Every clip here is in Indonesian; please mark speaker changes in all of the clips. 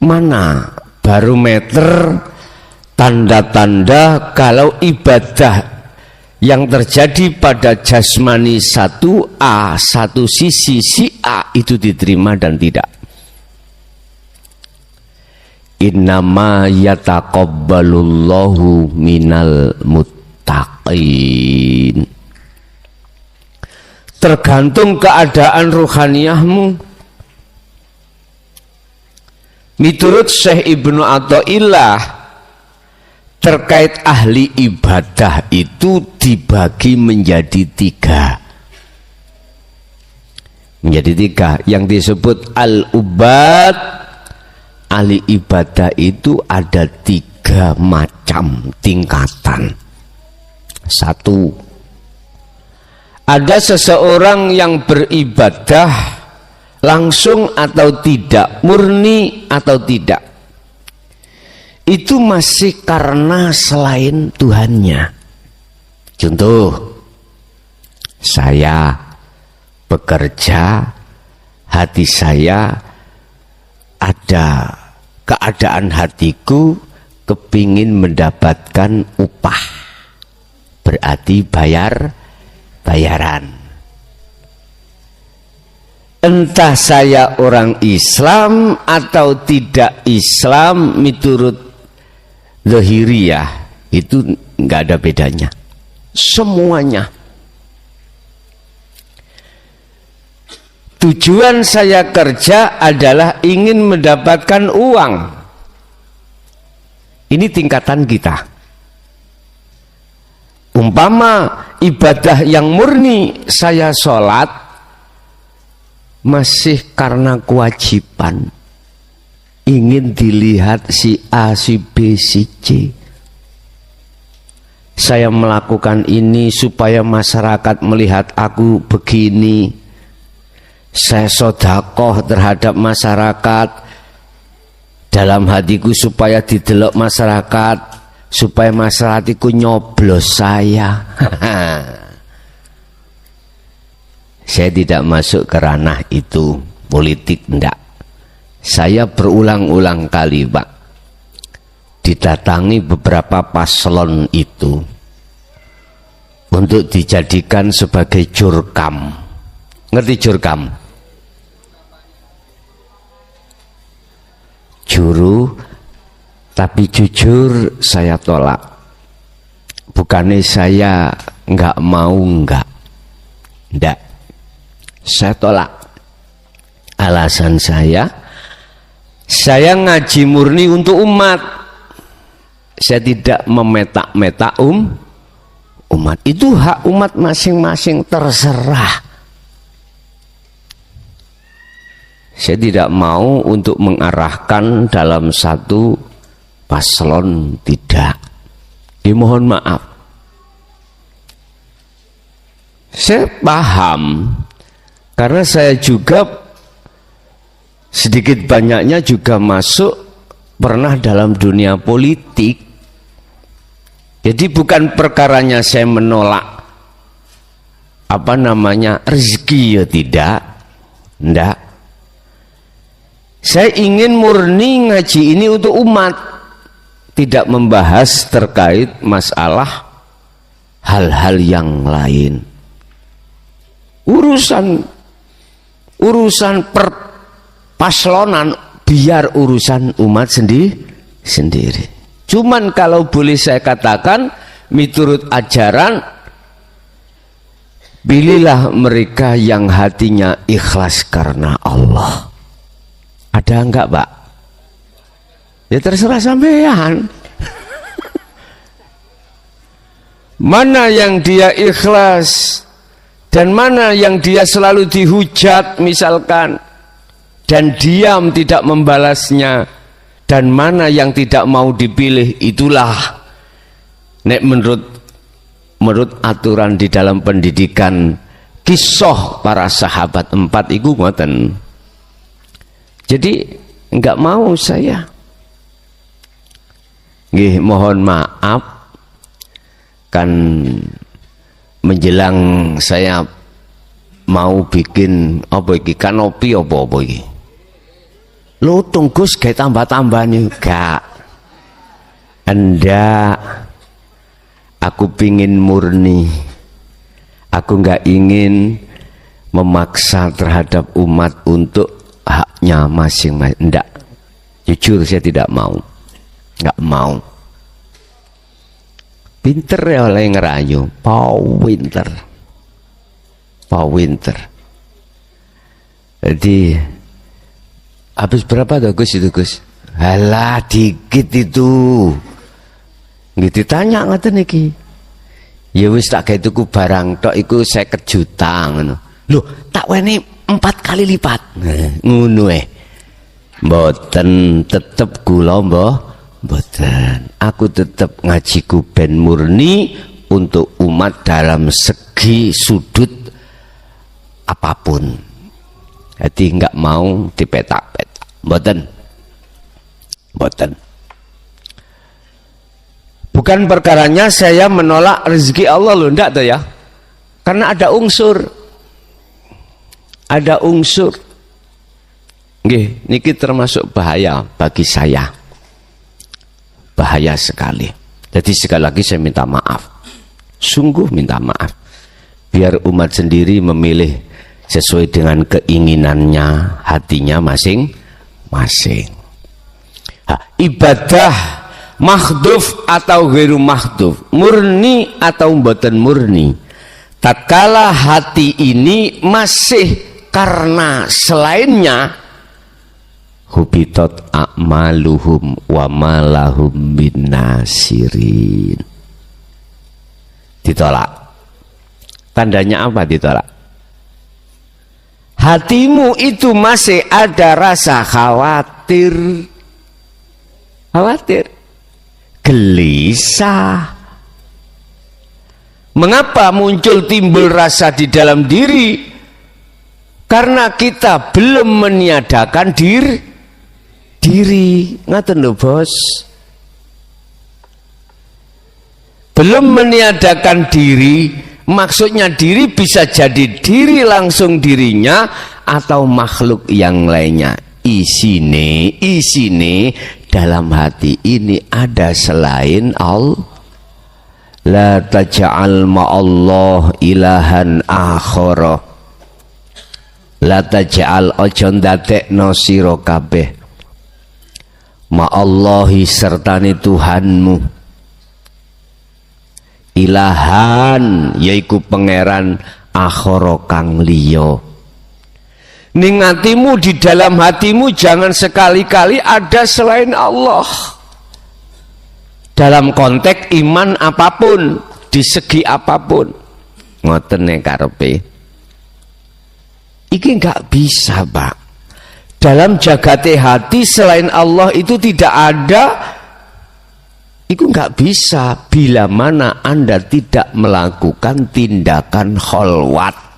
Speaker 1: mana barometer tanda-tanda kalau ibadah yang terjadi pada jasmani satu A, satu sisi si A itu diterima dan tidak. Innama yataqabbalullahu minal muttaqin. Tergantung keadaan ruhaniyahmu. Menurut Syekh Ibnu Athaillah, terkait ahli ibadah itu dibagi menjadi tiga. Menjadi tiga. Yang disebut al-ubad, ahli ibadah itu ada tiga macam tingkatan. Satu, ada seseorang yang beribadah langsung atau tidak, murni atau tidak, itu masih karena selain Tuhannya. Contoh, saya bekerja, hati saya ada keadaan hatiku kepingin mendapatkan upah, berarti bayaran. Entah saya orang Islam atau tidak Islam, menurut zahiriyah itu nggak ada bedanya, semuanya. Tujuan saya kerja adalah ingin mendapatkan uang. Ini tingkatan kita. Umpama ibadah yang murni, saya sholat masih karena kewajiban, ingin dilihat si A, si B, si C. Saya melakukan ini supaya masyarakat melihat aku begini. Saya sedekah terhadap masyarakat dalam hatiku supaya didelok masyarakat, supaya masyarakat itu nyoblos saya. Saya tidak masuk ke ranah itu, politik enggak. Saya berulang-ulang kali, Pak, didatangi beberapa paslon itu untuk dijadikan sebagai jurkam. Ngerti jurkam? Juru, tapi jujur saya tolak. Bukannya saya enggak mau, enggak. Saya tolak. Alasan saya ngaji murni untuk umat. Saya tidak memetak-metak umat. Itu hak umat masing-masing, terserah. Saya tidak mau untuk mengarahkan dalam satu paslon, tidak. Mohon maaf. Saya paham, karena saya juga sedikit banyaknya juga masuk pernah dalam dunia politik. Jadi bukan perkaranya saya menolak rezeki, ya tidak. Enggak. Saya ingin murni ngaji ini untuk umat, tidak membahas terkait masalah hal-hal yang lain. Urusan perpaslonan biar urusan umat sendiri. Cuman kalau boleh saya katakan, menurut ajaran, pilihlah mereka yang hatinya ikhlas karena Allah. Ada enggak, Pak? Ya terserah sampean. Mana yang dia ikhlas dan mana yang dia selalu dihujat misalkan, dan diam tidak membalasnya, dan mana yang tidak mau dipilih, itulah nek menurut aturan di dalam pendidikan kisah para sahabat 4 iku ngoten. Jadi enggak mau saya. Nggih, mohon maaf kan menjelang saya mau bikin apa iki, kanopi apa iki. lutung Gus kayak tambah-tambah nih. Gak. Enggak. Aku pingin murni. Aku nggak ingin memaksa terhadap umat untuk haknya masing-masing. Enggak. Jujur saya tidak mau. Nggak mau. Pinter ya oleh ngerayu. Pinter. Jadi habis berapa tuh Gus itu Gus? Halah dikit itu. Gitu tanya ngoten iki. Ya wis tak gawe tuku barang tok iku 50 juta ngono. Loh, tak weni 4 kali lipat. Ngono Mboten tetep kula mboten. Aku tetep ngajiku ben murni untuk umat dalam segi sudut apapun. Jadi enggak mau dipetak-petak. Mboten. Bukan perkaranya saya menolak rezeki Allah loh, enggak tuh ya. Karena ada unsur. Nggih, niki termasuk bahaya bagi saya. Bahaya sekali. Jadi sekali lagi saya minta maaf. Sungguh minta maaf. Biar umat sendiri memilih sesuai dengan keinginannya, hatinya masing-masing. Ibadah makhduf atau ghairu makhduf, murni atau mboten murni, tatkala hati ini masih karena selainnya, hubitat a'maluhum wa malahum bin nasirin. Ditolak. Tandanya apa ditolak? Hatimu itu masih ada rasa khawatir, gelisah. Mengapa muncul timbul rasa di dalam diri? Karena kita belum meniadakan diri. Ngaten lho bos. Belum meniadakan diri, maksudnya diri bisa jadi diri langsung dirinya atau makhluk yang lainnya. Isine dalam hati ini ada selain Allah. La taj'al ma'allah ilahan akhara. La taj'al ojo ndadekno sira kabeh ma'allahi sertane Tuhanmu ilahan yaiku pangeran akhara kang liya. Ning hatimu, di dalam hatimu jangan sekali-kali ada selain Allah. Dalam konteks iman apapun, di segi apapun. Ngoten nek karepe. Iki enggak bisa, Pak. Dalam jagate hati selain Allah itu tidak ada. Itu enggak bisa bila mana Anda tidak melakukan tindakan kholwat.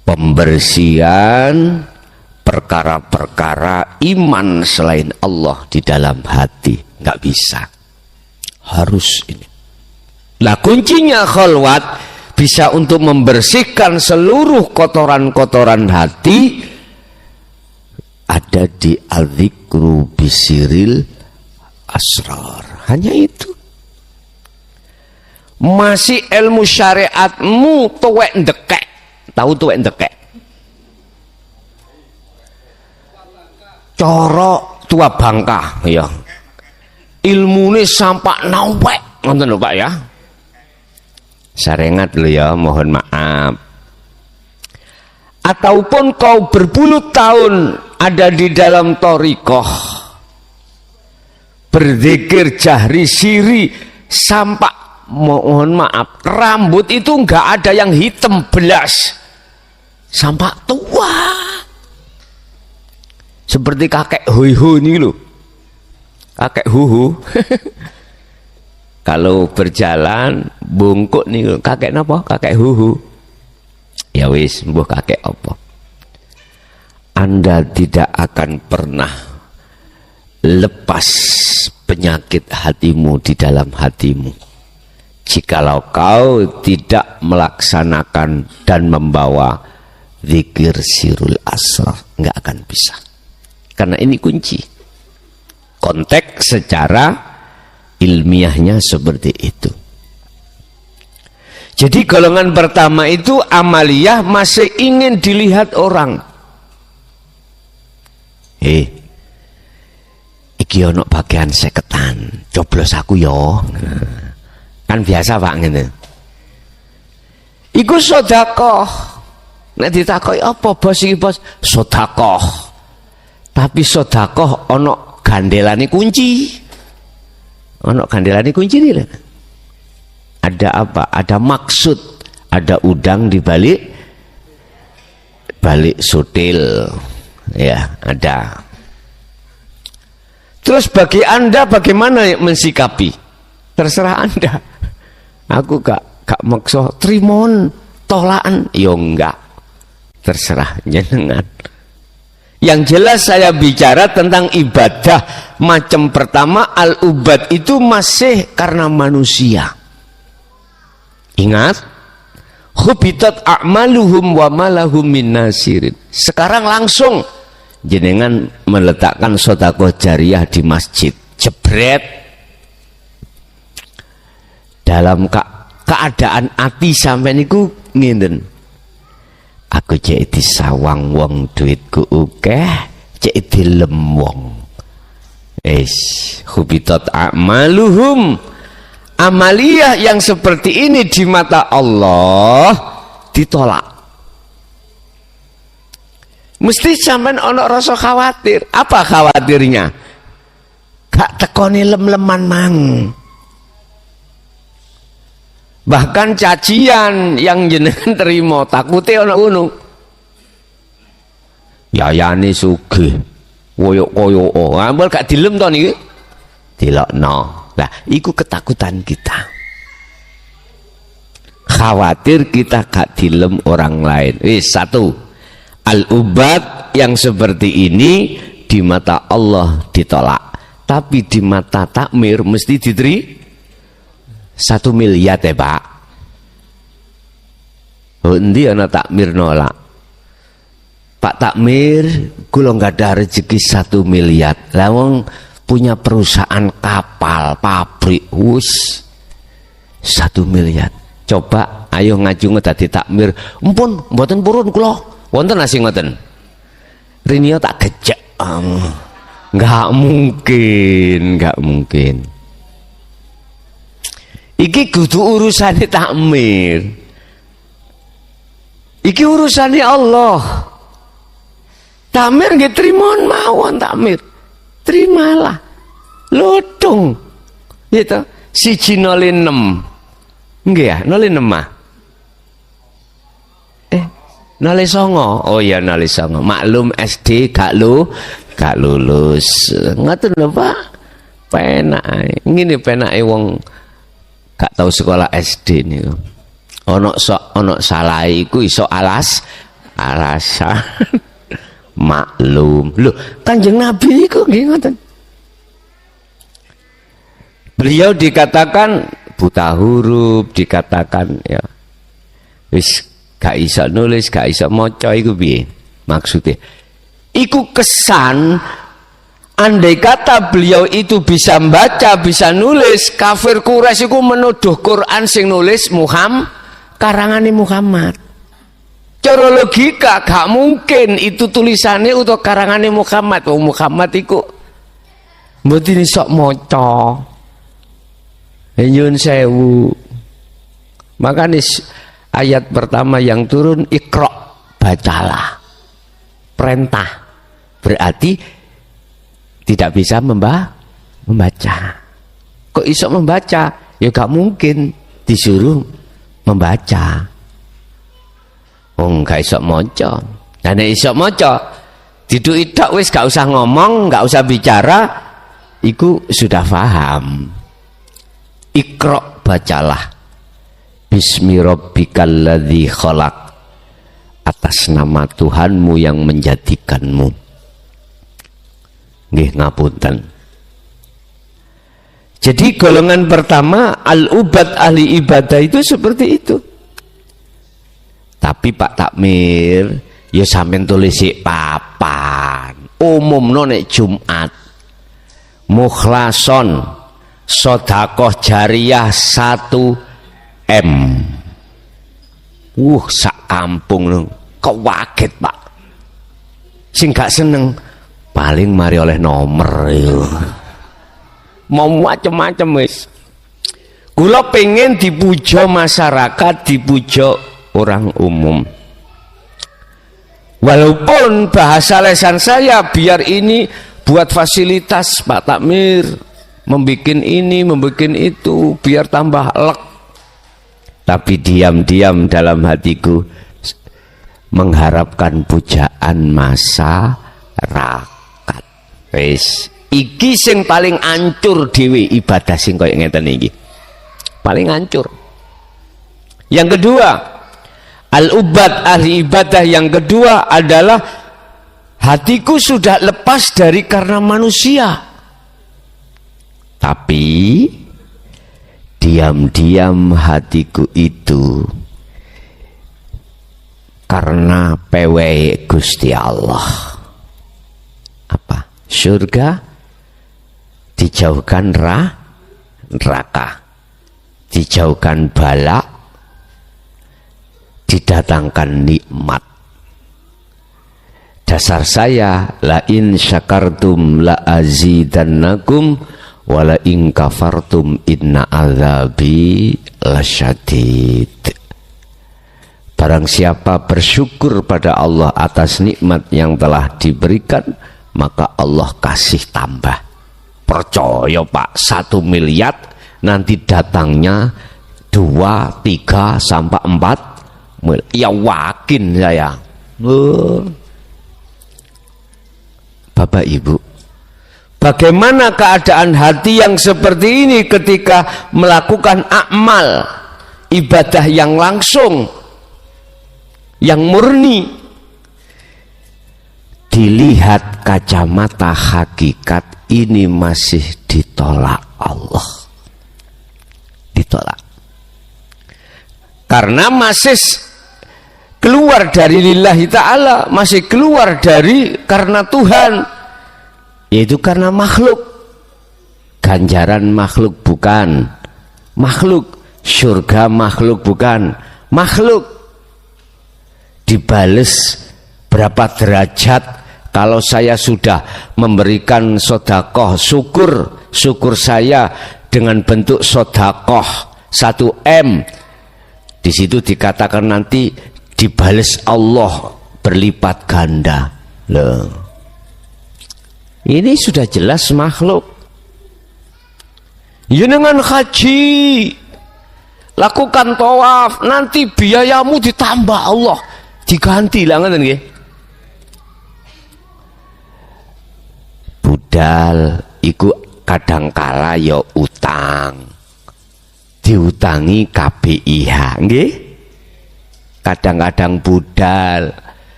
Speaker 1: Pembersihan perkara-perkara iman selain Allah di dalam hati. Nggak bisa, harus ini. Nah kuncinya kholwat bisa untuk membersihkan seluruh kotoran-kotoran hati ada di al-dzikru bisiril asrar. Hanya itu. Masih ilmu syariatmu tuwek ndekek. Tahu tuh endekek corok tua bangka ya ilmune sampak nawek ngoten lho Pak ya. Sarengat lho ya, mohon maaf. Ataupun kau berpuluh tahun ada di dalam thariqah berzikir jahri siri sampak, mohon maaf, rambut itu enggak ada yang hitam belas. Sampak tua seperti kakek huhu ini loh, kakek huhu. Kalau berjalan bungkuk nih kakek napa? Kakek huhu. Ya wis, mbuh kakek apa? Anda tidak akan pernah lepas penyakit hatimu di dalam hatimu jikalau kau tidak melaksanakan dan membawa zikir sirul asrar. Enggak akan bisa. karena ini kunci. Konteks secara ilmiahnya seperti itu. Jadi golongan pertama itu amaliyah, masih ingin dilihat orang. Iki ono bagian seketan, coblos aku yo. Kan biasa Pak ngene. Iku sedekah. Nek ditakoki apa bos iki bos? Sedekah. Tapi sedekah ono gandelane kunci. Ono gandelane kunci nih. Ada apa? Ada maksud, ada udang di balik sutil. Ya, ada. Terus bagi Anda bagaimana mensikapi? Terserah Anda. Aku gak maksa trimon tolaan, yo enggak. Terserah jenengan. Yang jelas saya bicara tentang ibadah macam pertama, al-ubad itu masih karena manusia. Ingat, hubitat a'maluhum wa malahum min nasirin. Sekarang langsung jenengan meletakkan sedekah jariyah di masjid, jebret. Dalam keadaan ati sampai niku ngenden, aku cek disawang wong duitku akeh, cek dilem wong. Hubitat a'maluhum. Amaliyah yang seperti ini di mata Allah ditolak. Mesti sampean ono rasa khawatir. Apa khawatirnya? Gak tekoni lem-leman mang. Bahkan cacian yang jenengan terima takute ono ngono. Yayane sugih. Koyok-koyok. Ambal gak dilem to niki. Dilokno. Nah, itu ketakutan kita. Khawatir kita gak dilem orang lain. Satu, al-ubad yang seperti ini di mata Allah ditolak, tapi di mata takmir mesti diterima. 1 miliar ya Pak. Endi ana takmir nolak. Pak takmir, kula nggak ada rezeki 1 miliar. Lah wong punya perusahaan kapal, pabrik, 1 miliar. Coba ayo ngaju dadi takmir. Ampun, mboten purun kula. Wonten nasi ngoten. Rinio tak gejek. Enggak mungkin, enggak mungkin. Iki kudu urusane takmir. Iki urusane Allah. Takmir nggih trimon mawon takmir. Terimalah. Lodong. Gitu. 106. Nggih ya, 06 mah. 09. Oh iya 09. Maklum SD gak lulus. Ngoten lho Pak. Penak. Ngene penake wong gak tahu sekolah SD niku. Ono salah iku iso alasan. Maklum. Loh, Kanjeng Nabi iku nggih ngoten. Beliau dikatakan buta huruf, dikatakan ya wis gak iso nulis, gak iso maca, iku piye maksudnya? Iku kesan andai kata beliau itu bisa baca, bisa nulis, kafir Quraisy iku menuduh Quran sing nulis karangane Muhammad. Cara logika gak mungkin itu tulisannya untuk karangane Muhammad. Muhammad iku mboten iso maca. Nyuwun sewu. Makanya ayat pertama yang turun Iqra, bacalah. Perintah. Berarti tidak bisa membaca. Kok iso membaca? Ya gak mungkin disuruh membaca. Gak iso maca. Nah nek iso maca, diduki tok wis gak usah ngomong, gak usah bicara, iku sudah paham. Iqra, bacalah. Bismi rabbikal ladzi khalaq. Atas nama Tuhanmu yang menjadikanmu. Nggih ngapunten. Jadi golongan pertama al-ubad, ahli ibadah itu seperti itu. Tapi Pak Takmir, ya sampean tulis papan. umumno nek Jumat mukhlason sedekah jariyah 1 M. Sak kampung kewaget Pak. Sing gak seneng paling mari oleh nomor yo. Mau macem-macem wis. Kula pengen dipuja masyarakat, dipuja orang umum. Walaupun bahasa lesan saya biar ini buat fasilitas Pak Takmir, membikin ini, membikin itu, biar tambah lek. Tapi diam-diam dalam hatiku mengharapkan pujaan masyarakat. Wis, iki sing paling ancur dhewe ibadah sing koyo ngeten iki. Paling ancur. Yang kedua, al-ubad, ahli ibadah yang kedua adalah hatiku sudah lepas dari karena manusia. Tapi diam-diam hatiku itu karena pewe Gusti Allah. Apa? Surga dijauhkan neraka, dijauhkan bala, didatangkan nikmat. Dasar saya la in syakartum la azidannakum wa la in kafartum inna azabi lasyadid. Barang siapa bersyukur pada Allah atas nikmat yang telah diberikan, maka Allah kasih tambah. Percaya Pak, 1 miliar nanti datangnya 2, 3 sampai 4 miliar. Ya yakin saya. Bapak Ibu, bagaimana keadaan hati yang seperti ini ketika melakukan amal ibadah yang langsung, yang murni? Dilihat kacamata hakikat, ini masih ditolak Allah. Ditolak. Karena masih keluar dari lillahi ta'ala, masih keluar dari karena Tuhan, yaitu karena makhluk. Ganjaran makhluk bukan makhluk, surga makhluk bukan makhluk. Dibales berapa derajat kalau saya sudah memberikan sodakoh, syukur saya dengan bentuk sodakoh 1 M. Di situ dikatakan nanti dibales Allah berlipat ganda. Loh, ini sudah jelas makhluk. Ya dengan haji, lakukan tawaf, nanti biayamu ditambah Allah, diganti lah ngoten nggih. Budal iku kadangkala ya utang, diutangi KBIH nggih. Kadang-kadang budal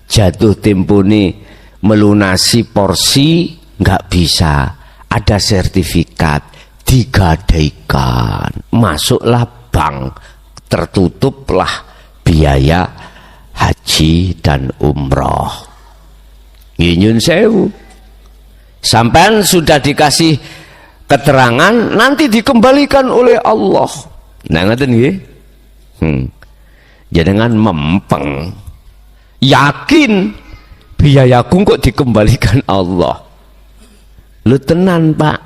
Speaker 1: jatuh tempo nih melunasi porsi nggak bisa, ada sertifikat, digadaikan, masuklah bank, tertutuplah biaya haji dan umroh. Nyun sewu, sampean sudah dikasih keterangan, nanti dikembalikan oleh Allah. Nah ngoten nggih. Jangan mempeng, yakin biayaku kok dikembalikan Allah. Lu tenan Pak,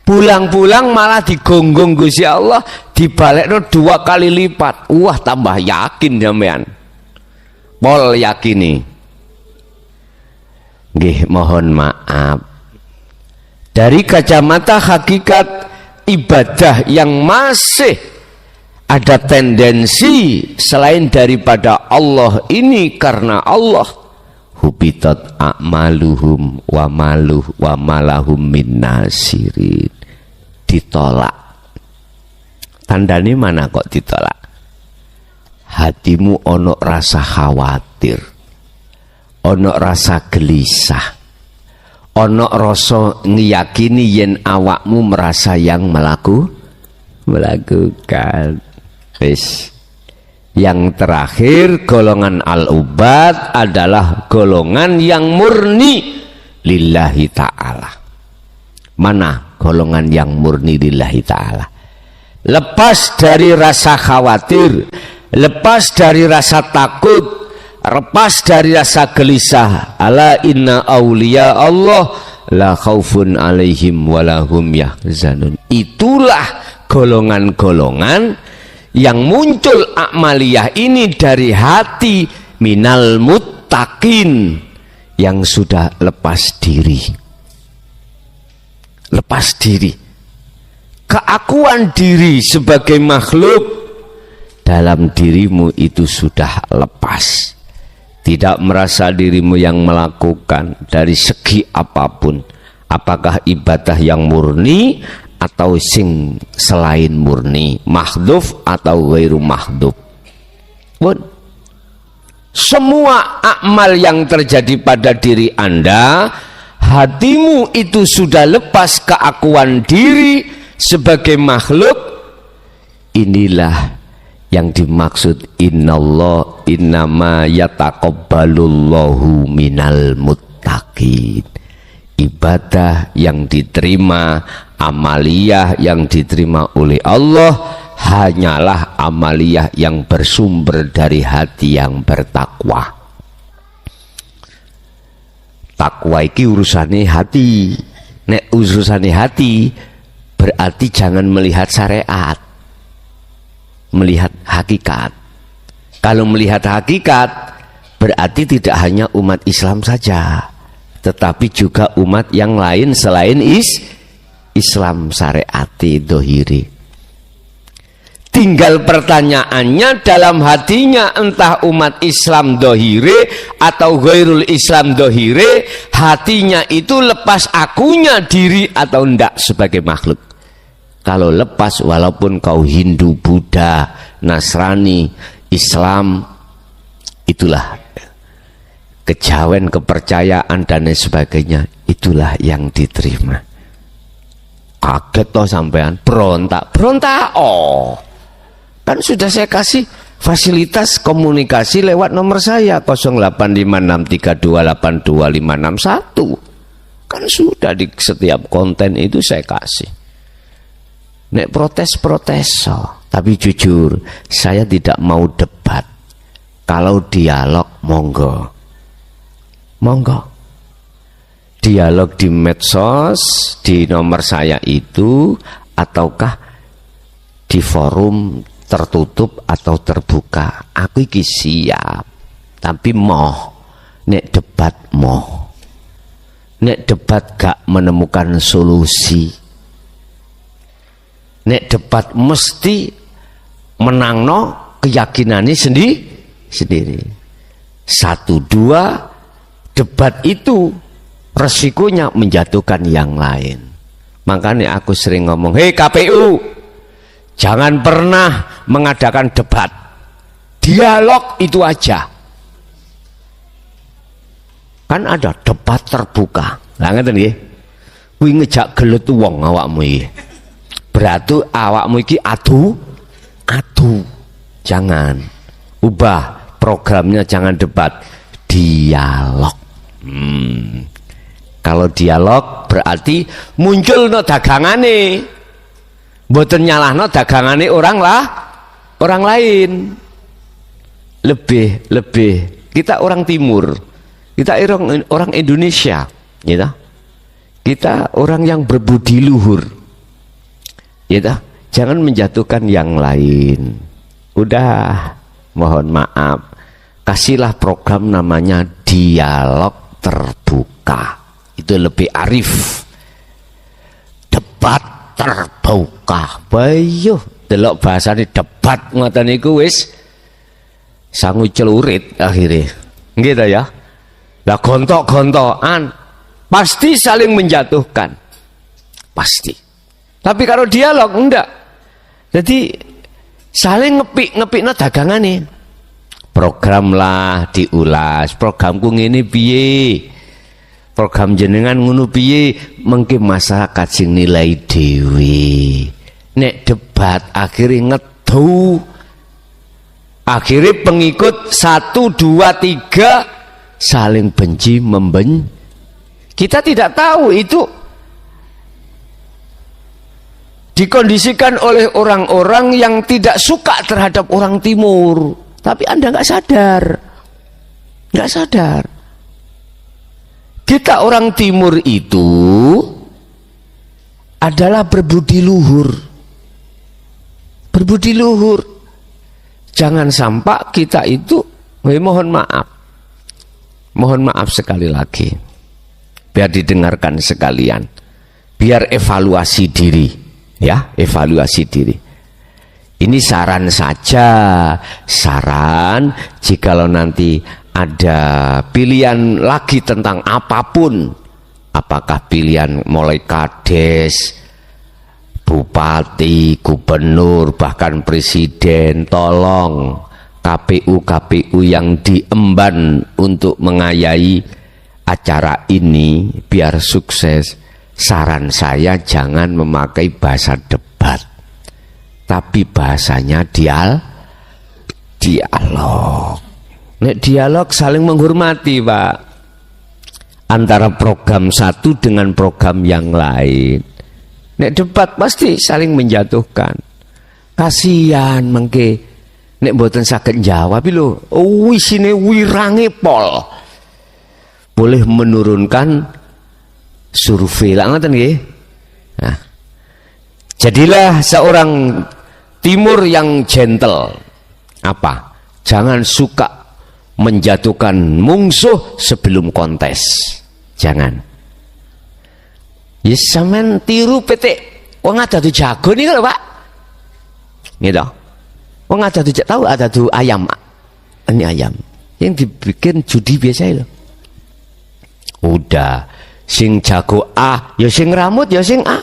Speaker 1: pulang-pulang malah digonggong Gusti Allah, dibalekno 2 kali lipat. Wah, tambah yakin sampean. Pol yakini. Nggih, mohon maaf. Dari kacamata hakikat ibadah yang masih ada tendensi selain daripada Allah ini karena Allah, hubitat a'maluhum wa malahum min nasirin, ditolak. Tandanya mana kok ditolak? Hatimu ono rasa khawatir, ono rasa gelisah, ono rasa ngiyakini yen awakmu merasa yang melakukan. Wis, Yang terakhir golongan al-ubad adalah golongan yang murni lillahi ta'ala. Mana golongan yang murni lillahi ta'ala? Lepas dari rasa khawatir, lepas dari rasa takut, lepas dari rasa gelisah. Ala inna awliya Allah la khaufun alaihim walahum yahzanun. Itulah golongan-golongan yang muncul amaliyah ini dari hati minal muttaqin, yang sudah lepas diri. Lepas diri, keakuan diri sebagai makhluk dalam dirimu itu sudah lepas. Tidak merasa dirimu yang melakukan dari segi apapun, apakah ibadah yang murni atau sing selain murni, mahdhuf atau ghairu mahdhuf pun, semua amal yang terjadi pada diri Anda, hatimu itu sudah lepas keakuan diri sebagai makhluk. Inilah yang dimaksud innallah innama yataqabbalullahu minal muttaqin. Ibadah yang diterima, amaliyah yang diterima oleh Allah hanyalah amaliyah yang bersumber dari hati yang bertakwa. Takwa iki urusane hati. Nek urusane hati berarti jangan melihat syariat, melihat hakikat. Kalau melihat hakikat berarti tidak hanya umat Islam saja, tetapi juga umat yang lain selain Islam syariati dohiri. Tinggal pertanyaannya dalam hatinya, entah umat Islam dohire atau ghairul Islam dohire, hatinya itu lepas akunya diri atau enggak sebagai makhluk. Kalau lepas, walaupun kau Hindu, Buddha, Nasrani, Islam, itulah kejawen, kepercayaan dan lain sebagainya, itulah yang diterima. Kaget toh sampean, berontak oh, kan sudah saya kasih fasilitas komunikasi lewat nomor saya 085632825561, kan sudah di setiap konten itu saya kasih. Nek protes tapi jujur saya tidak mau debat. Kalau dialog monggo dialog di medsos, di nomor saya itu, ataukah di forum tertutup atau terbuka, aku iki siap. Tapi nek debat gak menemukan solusi, nek debat mesti menangno keyakinannya sendiri. 1, 2 debat itu resikonya menjatuhkan yang lain. Makanya aku sering ngomong, hei KPU, jangan pernah mengadakan debat, dialog itu aja. Kan ada debat terbuka, lah ngeten nggih, kuwi ngejak gelut wong awakmu iki, berarti awakmu iki adu. Jangan ubah programnya, jangan debat, dialog. Kalau dialog berarti muncul no dagangane, mboten nyalahno dagangane orang lain. Lebih kita orang timur, kita orang Indonesia, gitu. Kita orang yang berbudi luhur, gitu. Jangan menjatuhkan yang lain. Udah, mohon maaf, kasihlah program namanya dialog terbuka. Itu lebih arif. Debat terbuka, bayo delok bahasane debat ngoten niku wis sangu celurit akhirnya, gitu ya. Lah gontok-gontokan pasti saling menjatuhkan, pasti. Tapi kalau dialog enggak, jadi saling ngepik-ngepikno dagangane. Program lah diulas, programku ngene piye, program jenengan ngono piye, mengke masyarakat sing nilai dewi. Nek debat akhirnya ngedu, Akhirnya pengikut 1, 2, 3 saling benci membenci. Kita tidak tahu itu dikondisikan oleh orang-orang yang tidak suka terhadap orang timur, tapi Anda nggak sadar, nggak sadar. Kita orang timur itu adalah berbudi luhur, berbudi luhur. Jangan sampai kita itu, mohon maaf sekali lagi, biar didengarkan sekalian, biar evaluasi diri. Ya, evaluasi diri. Ini saran saja, saran. Jikalau nanti ada pilihan lagi tentang apapun, apakah pilihan mulai kades, bupati, gubernur, bahkan presiden, tolong KPU yang diemban untuk mengayahi acara ini biar sukses. Saran saya jangan memakai bahasa debat, tapi bahasanya dialog. Nek dialog saling menghormati, Pak, antara program satu dengan program yang lain. Nek debat pasti saling menjatuhkan. Kasihan mengke nek mboten saged jawab lho, wisine wirange pol. Boleh menurunkan survei lah, ngoten nggih. Nah, jadilah seorang timur yang gentle. Apa? Jangan suka menjatuhkan musuh sebelum kontes. Jangan. Ya sampean tiru petik wong ada tuh jago nih kalau Pak. Gitu. Wong ada tuh tahu ada tuh ayam. Ini ayam yang dibikin judi biasa loh. Udah sing jago A, ya sing rambut ya sing A,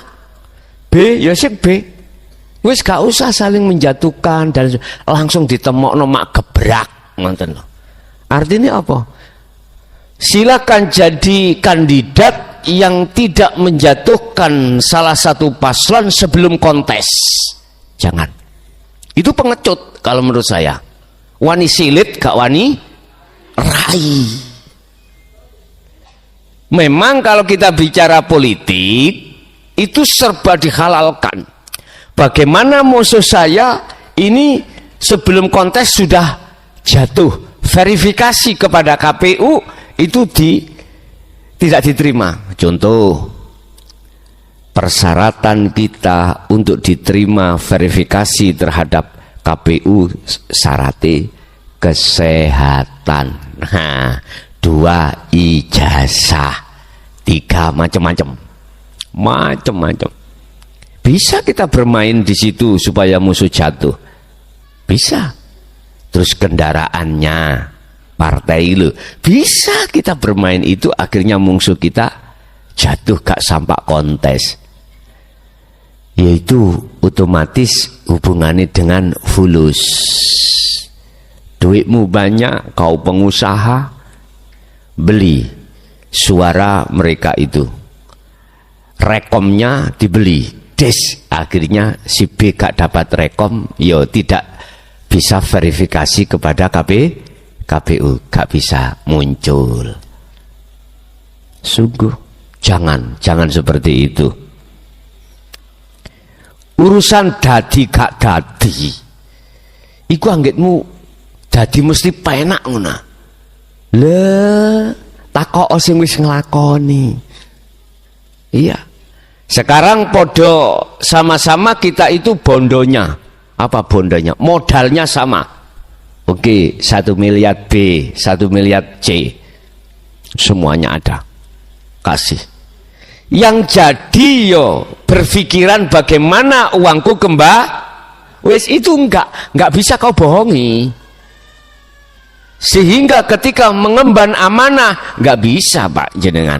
Speaker 1: B ya sing B. Wis gak usah saling menjatuhkan dan langsung ditemokno mak gebrak ngoten lho. Artinya apa? Silakan jadi kandidat yang tidak menjatuhkan salah satu paslon sebelum kontes. Jangan. Itu pengecut kalau menurut saya. Wani silit gak wani rai. Memang kalau kita bicara politik itu serba dihalalkan. Bagaimana musuh saya ini sebelum kontes sudah jatuh, verifikasi kepada KPU itu tidak diterima. Contoh, persyaratan kita untuk diterima verifikasi terhadap KPU syaratnya kesehatan. Nah, 2 ijazah, 3 macam-macam. Bisa kita bermain di situ supaya musuh jatuh. Bisa. Terus kendaraannya, partai lu, bisa kita bermain itu akhirnya musuh kita jatuh gak sampai kontes. Yaitu otomatis hubungannya dengan fulus. Duitmu banyak, kau pengusaha, beli suara mereka itu, rekomnya dibeli, akhirnya si B gak dapat rekom, yo tidak bisa verifikasi kepada KPU, gak bisa muncul. Sungguh jangan seperti itu. Urusan dadi gak dadi iku anggitmu dadi mesti penak ngono. Takok sing wis nglakoni. Iya. Sekarang podo sama-sama kita itu bondonya. Apa bondonya? Modalnya sama. Oke, 1 miliar B, 1 miliar C. Semuanya ada. Kasih. Yang jadi yo berpikiran bagaimana uangku wis itu enggak bisa kau bohongi. Sehingga ketika mengemban amanah nggak bisa Pak jenengan.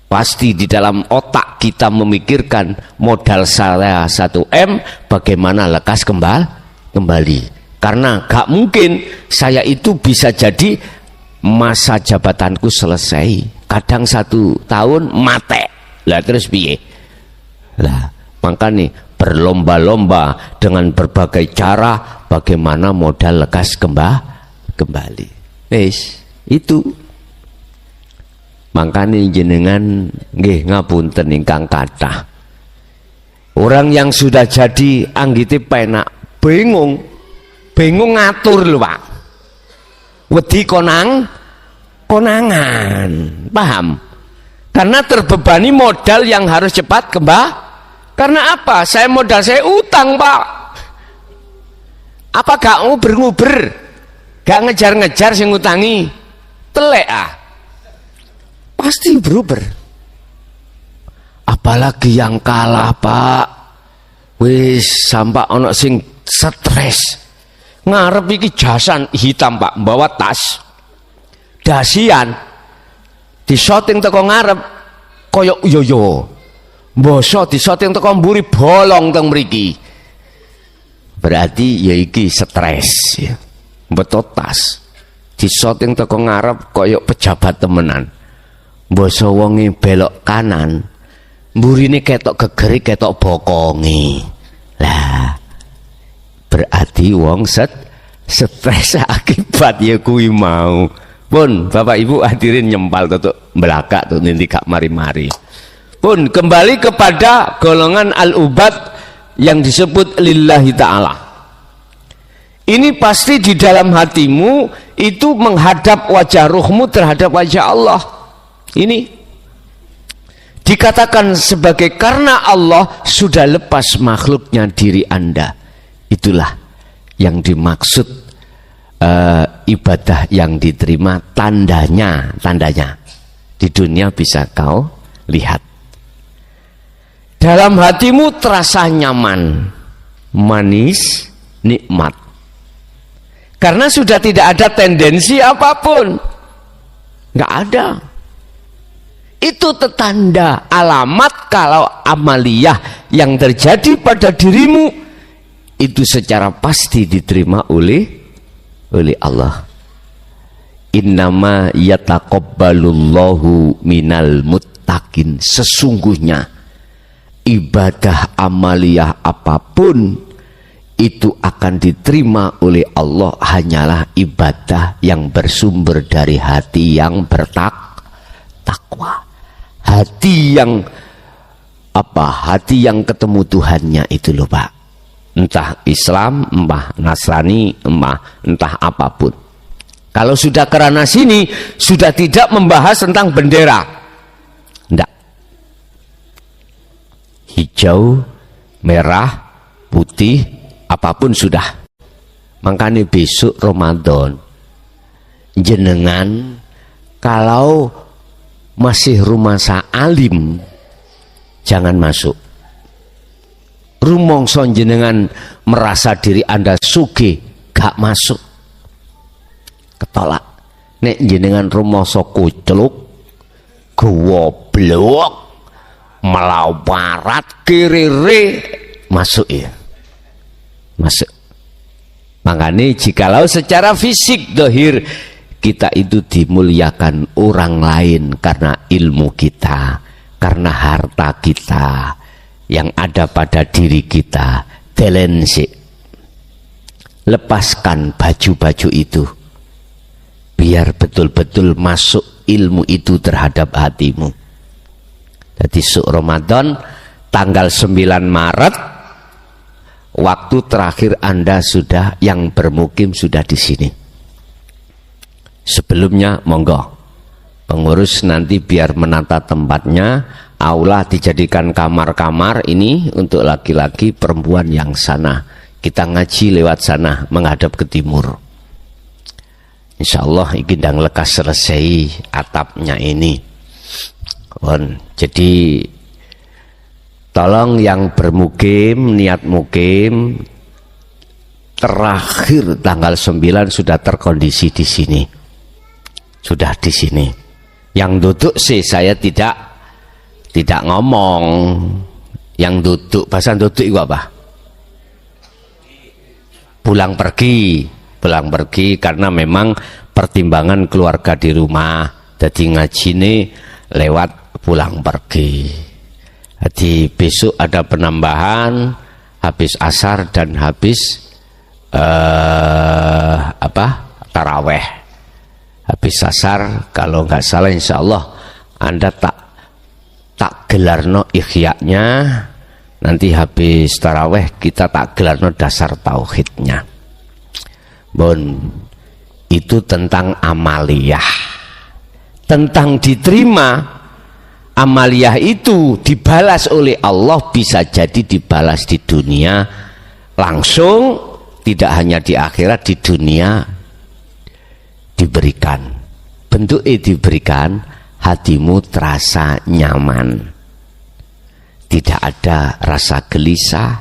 Speaker 1: Pasti di dalam otak kita memikirkan modal saya 1M bagaimana lekas kembali. Karena gak mungkin saya itu bisa jadi masa jabatanku selesai. Kadang 1 tahun mate. Lah terus piye? Lah makanya berlomba-lomba dengan berbagai cara bagaimana modal lekas kembali. Wis, itu. Makanya jenengan nggih ngapunten ingkang kathah. Orang yang sudah jadi anggite penak, bingung ngatur lho, Pak. Wedi konangan, paham? Karena terbebani modal yang harus cepat karena apa? Modal saya utang, Pak. Apa gak nguber-nguber, gak ngejar-ngejar sing ngutangi, telek pasti beruber. Apalagi yang kalah, Pak, wis sampai ono sing stres ngarep iki jasan hitam, Pak, bawa tas dasian di shooting teko ngarep koyok yoyo boso di shooting teko mburi bolong teng mriki, berarti ya iki stres ya. Betul tas di shooting teko ngarep koyok pejabat temenan, boso wongi belok kanan mburine ketok gegeri ketok bokongi lah, berarti wong stres akibat ya kuwi mau. Pun Bapak Ibu hadirin nyempal tutuk belakak tuh nanti gak mari-mari. Pun kembali kepada golongan al-ubad yang disebut lillahi ta'ala. Ini pasti di dalam hatimu itu menghadap wajah ruhmu terhadap wajah Allah. Ini dikatakan sebagai karena Allah sudah lepas makhluknya diri Anda. Itulah yang dimaksud ibadah yang diterima, tandanya di dunia bisa kau lihat. Dalam hatimu terasa nyaman, manis, nikmat, karena sudah tidak ada tendensi apapun, nggak ada. Itu tanda alamat kalau amaliyah yang terjadi pada dirimu itu secara pasti diterima oleh Allah. Innama yataqabbalullahu minal muttaqin. Sesungguhnya ibadah amaliyah apapun itu akan diterima oleh Allah hanyalah ibadah yang bersumber dari hati yang bertakwa. Hati yang hati yang ketemu Tuhannya itu loh, Pak. Entah Islam, entah Nasrani, entah apapun. Kalau sudah kerana sini, sudah tidak membahas tentang bendera. Enggak. Hijau, merah, putih, apapun sudah. Makanya besok Ramadan, jenengan kalau masih rumasa alim, jangan masuk. Rumongso jenengan merasa diri Anda sugih, gak masuk, ketolak. Nek jenengan rumongso kucluk, goblok, melawarat, kirire, masuk ya, masuk. Makanya jikalau secara fisik dohir kita itu dimuliakan orang lain karena ilmu kita, karena harta kita yang ada pada diri kita, telensi, lepaskan baju-baju itu biar betul-betul masuk ilmu itu terhadap hatimu. Jadi Ramadan tanggal 9 Maret waktu terakhir Anda sudah yang bermukim sudah di sini. Sebelumnya monggo pengurus nanti biar menata tempatnya. Aula dijadikan kamar-kamar ini untuk laki-laki, perempuan yang sana. Kita ngaji lewat sana menghadap ke timur. Insya Allah ikindang lekas selesai atapnya ini. Jadi tolong yang bermukim, niat mukim terakhir tanggal 9 sudah terkondisi di sini. Sudah di sini. Yang duduk sih saya tidak ngomong. Yang duduk, bahasa duduk itu apa? Pulang pergi karena memang pertimbangan keluarga di rumah. Jadi ngaji ini lewat pulang pergi. Jadi besok ada penambahan habis asar dan habis taraweh. Habis asar kalau nggak salah insya Allah Anda tak gelarno ihya'nya, nanti habis taraweh kita tak gelarno dasar tauhidnya. Bon, itu tentang amaliyah, tentang diterima. Amaliyah itu dibalas oleh Allah, bisa jadi dibalas di dunia langsung, tidak hanya di akhirat, di dunia diberikan. Bentuknya diberikan, hatimu terasa nyaman, tidak ada rasa gelisah,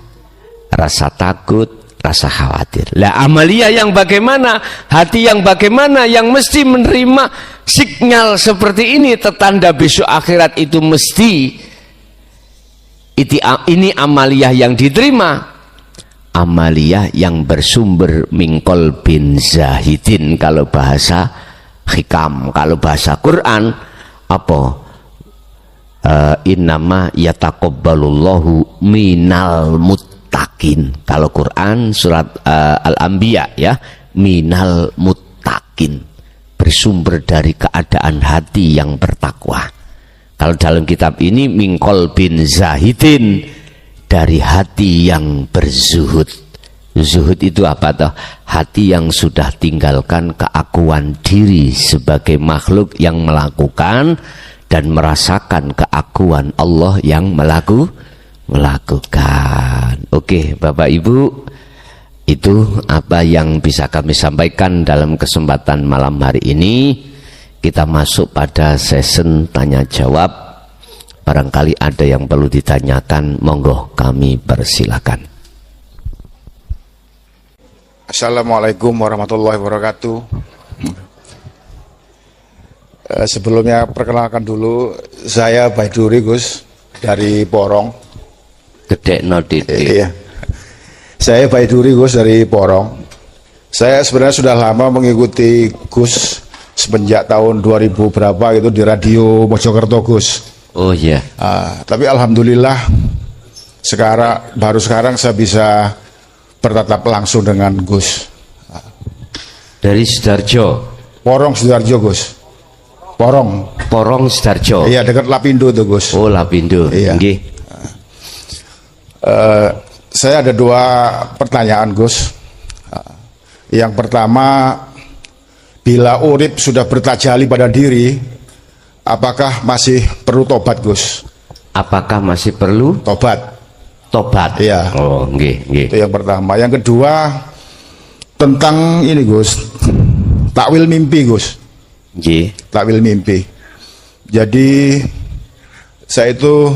Speaker 1: rasa takut, rasa khawatir. Lah amaliyah yang bagaimana? Hati yang bagaimana? Yang mesti menerima sinyal seperti ini, tetanda besok akhirat itu mesti ini amaliyah yang diterima. Amaliyah yang bersumber mingkol bin zahidin kalau bahasa hikam. Kalau bahasa Quran apa? Innama yataqabbalullahu minal muttaqin. Kalau Quran surat Al-Anbiya ya, minal muttaqin, bersumber dari keadaan hati yang bertakwa. Kalau dalam kitab ini mingkol bin zahidin, dari hati yang berzuhud. Zuhud itu apa toh? Hati yang sudah tinggalkan keakuan diri sebagai makhluk yang melakukan dan merasakan keakuan Allah yang melakukan. Oke, Bapak Ibu, itu apa yang bisa kami sampaikan dalam kesempatan malam hari ini. Kita masuk pada sesi tanya jawab. Barangkali ada yang perlu ditanyakan, monggo kami persilakan.
Speaker 2: Assalamualaikum warahmatullahi wabarakatuh. Sebelumnya perkenalkan dulu, saya Baiduri Gus dari Porong.
Speaker 1: Gede no
Speaker 2: Iya. Saya Baiduri Gus dari Porong. Saya sebenarnya sudah lama mengikuti Gus semenjak tahun 2000 berapa gitu di radio Mojokerto Gus.
Speaker 1: Oh iya.
Speaker 2: Tapi alhamdulillah baru sekarang saya bisa bertatap langsung dengan Gus.
Speaker 1: Dari Sidoarjo.
Speaker 2: Porong Sidoarjo Gus.
Speaker 1: Porong Sidoarjo.
Speaker 2: Iya, dekat Lapindo tuh Gus.
Speaker 1: Oh Lapindo.
Speaker 2: Iya. Saya ada 2 pertanyaan Gus. Yang pertama, bila urip sudah bertajali pada diri, apakah masih perlu tobat Gus?
Speaker 1: Apakah masih perlu
Speaker 2: tobat? Iya.
Speaker 1: Oh nggih.
Speaker 2: Itu yang pertama. Yang kedua, tentang ini Gus, takwil mimpi Gus.
Speaker 1: Nggih.
Speaker 2: Takwil mimpi. Jadi saya itu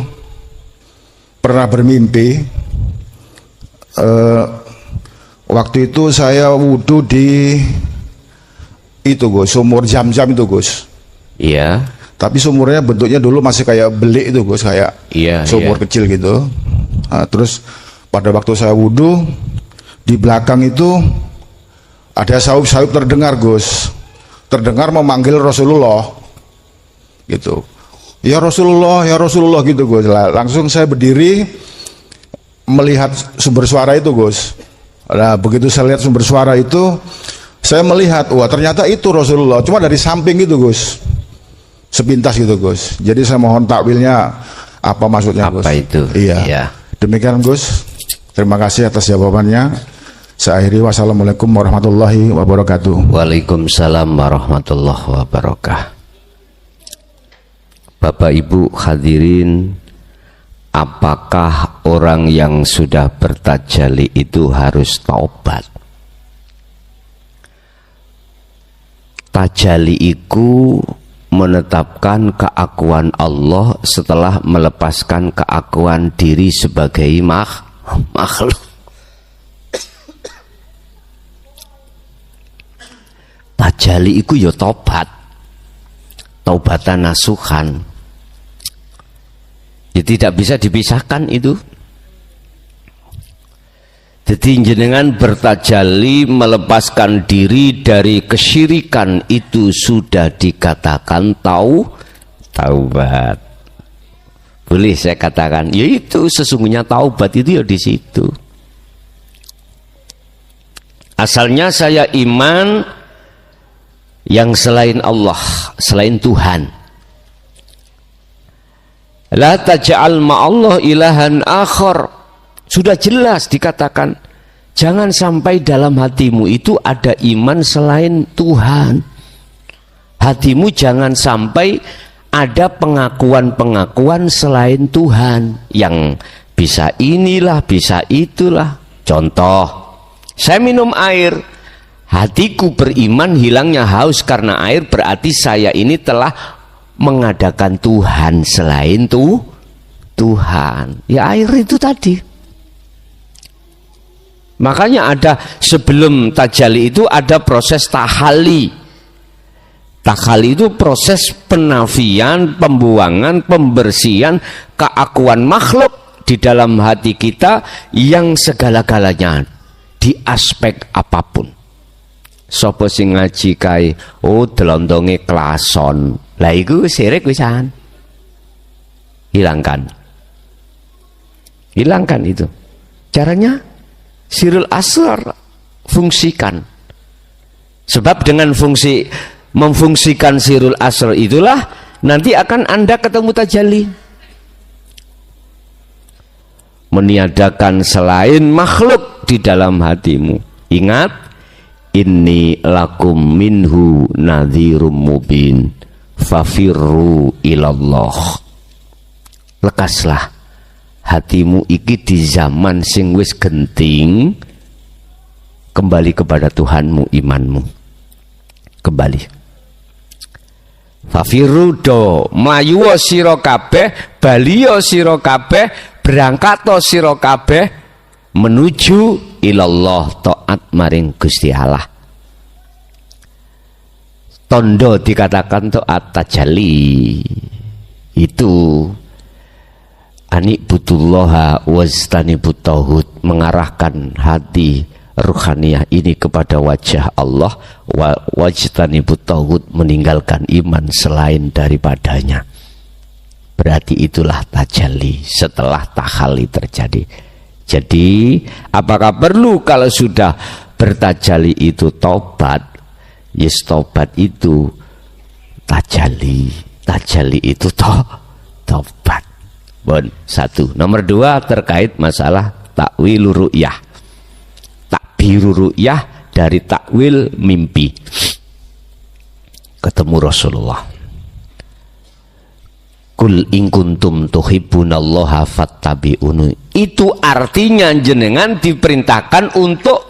Speaker 2: pernah bermimpi, waktu itu saya wudhu di itu Gus, sumur Zam-Zam itu Gus.
Speaker 1: Iya.
Speaker 2: Tapi sumurnya bentuknya dulu masih kayak belik itu Gus, kayak sumur kecil gitu. Nah, terus pada waktu saya wudhu, di belakang itu ada saup-saup terdengar Gus, terdengar memanggil Rasulullah gitu. Ya Rasulullah gitu Gus. Langsung saya berdiri melihat sumber suara itu Gus. Nah begitu saya lihat sumber suara itu, saya melihat, wah ternyata itu Rasulullah, cuma dari samping gitu Gus, sepintas gitu Gus. Jadi saya mohon takwilnya apa maksudnya Gus?
Speaker 1: Apa itu?
Speaker 2: Iya. Demikian Gus. Terima kasih atas jawabannya. Saya akhiri, wassalamualaikum warahmatullahi wabarakatuh.
Speaker 1: Waalaikumsalam warahmatullahi wabarakatuh. Bapak Ibu hadirin, apakah orang yang sudah bertajali itu harus taubat? Tajali iku menetapkan keakuan Allah setelah melepaskan keakuan diri sebagai makhluk. Tajali iku ya tobat, taubatan nasuhan. Ya tidak bisa dipisahkan itu. Jadi jenengan bertajali melepaskan diri dari kesyirikan, itu sudah dikatakan taubat. Boleh saya katakan, ya itu sesungguhnya taubat itu ya di situ. Asalnya saya iman yang selain Allah, selain Tuhan. La taj'al ma'allah ilahan akhar. Sudah jelas dikatakan, jangan sampai dalam hatimu itu ada iman selain Tuhan. Hatimu jangan sampai ada pengakuan-pengakuan selain Tuhan, yang bisa inilah, bisa itulah. Contoh, saya minum air, hatiku beriman, hilangnya haus karena air, berarti saya ini telah mengadakan Tuhan selain Tuhan. Ya air itu tadi. Makanya ada sebelum tajalli itu ada proses tahalli. Tahalli itu proses penafian, pembuangan, pembersihan keakuan makhluk di dalam hati kita yang segala-galanya di aspek apapun. Sopo sing ngaji kae, oh delondonge klason. Lah iku syirik wisan. Hilangkan. Hilangkan itu. Caranya sirul asrar, fungsikan. Sebab dengan memfungsikan sirul asrar itulah nanti akan Anda ketemu tajalli. Meniadakan selain makhluk di dalam hatimu. Ingat, inni lakum minhu nadhirum mubin fafirru ilallah. Lekaslah hatimu iki di zaman sing wis genting, kembali kepada Tuhanmu, imanmu. Kembali. Fafirru do mlayu sira kabeh, baliya sira kabeh, berangkat sira kabeh menuju ilallah, taat maring Gusti Allah. Tondo dikatakan taat tajalli itu anikbutullaha wajtanibut tauhid, mengarahkan hati ruhaniyah ini kepada wajah Allah, wajtanibut tauhid, meninggalkan iman selain daripadanya. Berarti itulah tajalli setelah tahalli terjadi. Jadi apakah perlu kalau sudah bertajalli itu tobat? Yes, tobat itu tajalli, tajalli itu tobat. Bon, satu. Nomor dua terkait masalah takwil ru'yah. Takbiru ru'yah dari takwil mimpi. Ketemu Rasulullah. Kul in kuntum tuhibbunallaha fattabi'uni. Itu artinya jenengan diperintahkan untuk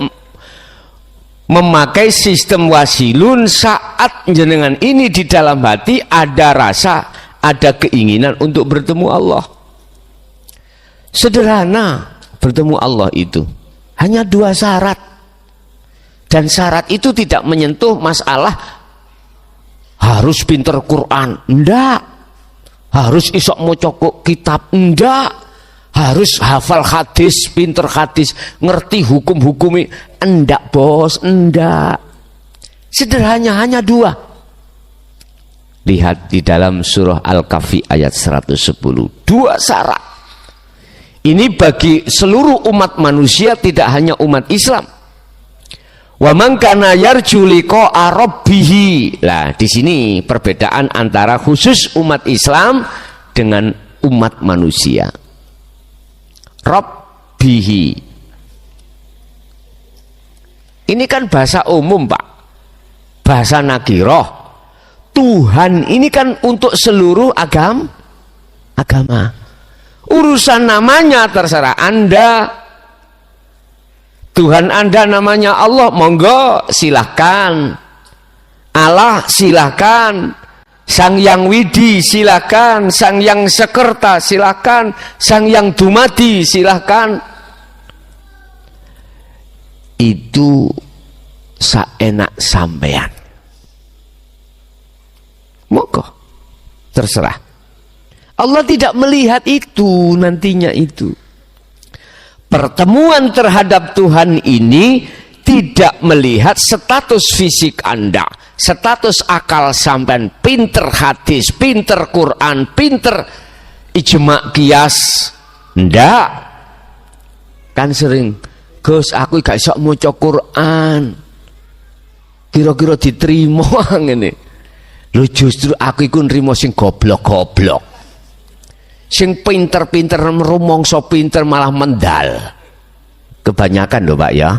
Speaker 1: memakai sistem wasilun saat jenengan ini di dalam hati ada rasa, ada keinginan untuk bertemu Allah. Sederhana bertemu Allah itu hanya 2 syarat, dan syarat itu tidak menyentuh masalah harus pinter Quran, enggak, harus isok mocok kitab, enggak, harus hafal hadis, pinter hadis, ngerti hukum-hukumi, enggak bos, enggak. Sederhana hanya 2. Lihat di dalam surah Al-Kahfi ayat 110, 2 syarat. Ini bagi seluruh umat manusia, tidak hanya umat Islam. Wa man kana yarju liqa'a rabbih. Lah, di sini perbedaan antara khusus umat Islam dengan umat manusia. Rabbihi. Ini kan bahasa umum, Pak. Bahasa nakiroh. Tuhan ini kan untuk seluruh agama. Urusan namanya terserah Anda. Tuhan Anda namanya Allah, monggo silahkan. Allah silahkan. Sang Yang Widi silahkan. Sang Yang Sekerta silahkan. Sang Yang Dumadi silahkan. Itu saenak sampean. Monggo terserah. Allah tidak melihat itu nantinya itu. Pertemuan terhadap Tuhan ini tidak melihat status fisik Anda, status akal sampean, pinter hadis, pinter Quran, pinter ijma' qiyas. Ndak. Kan sering Gus, aku gak iso maca Quran. Kira-kira diterima ngene. Lho justru aku iku nrimo sing goblok-goblok. Sing pinter-pinter rumangsa pinter malah mendal. Kebanyakan lho Pak ya.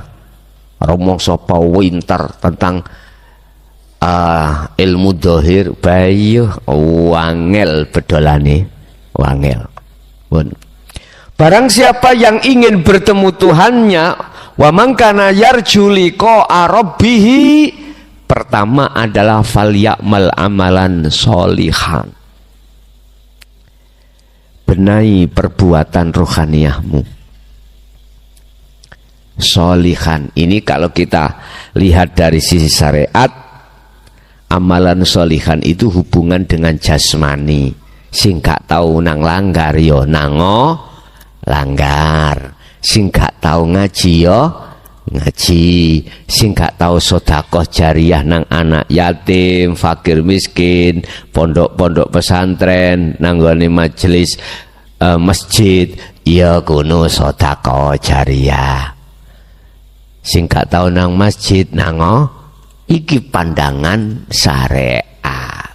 Speaker 1: Rumangsa pinter tentang ilmu dohir bayu wangel bedolane, wangel. Pun. Barang siapa yang ingin bertemu Tuhannya, wa man kana yarju liqa'a rabbih, pertama adalah falyamal amalan sholihan. Benahi perbuatan rohaniyahmu. Sholihan ini kalau kita lihat dari sisi syariat, amalan sholihan itu hubungan dengan jasmani. Sing gak tau nang langgar yo nango langgar, sing gak tau ngaji yo ngaji, sing gak tau sedekah jariah nang anak yatim, fakir miskin, pondok-pondok pesantren, nanggone majelis masjid, ya kuno sedekah jariah. Sing gak tau nang masjid nango iki pandangan syariat,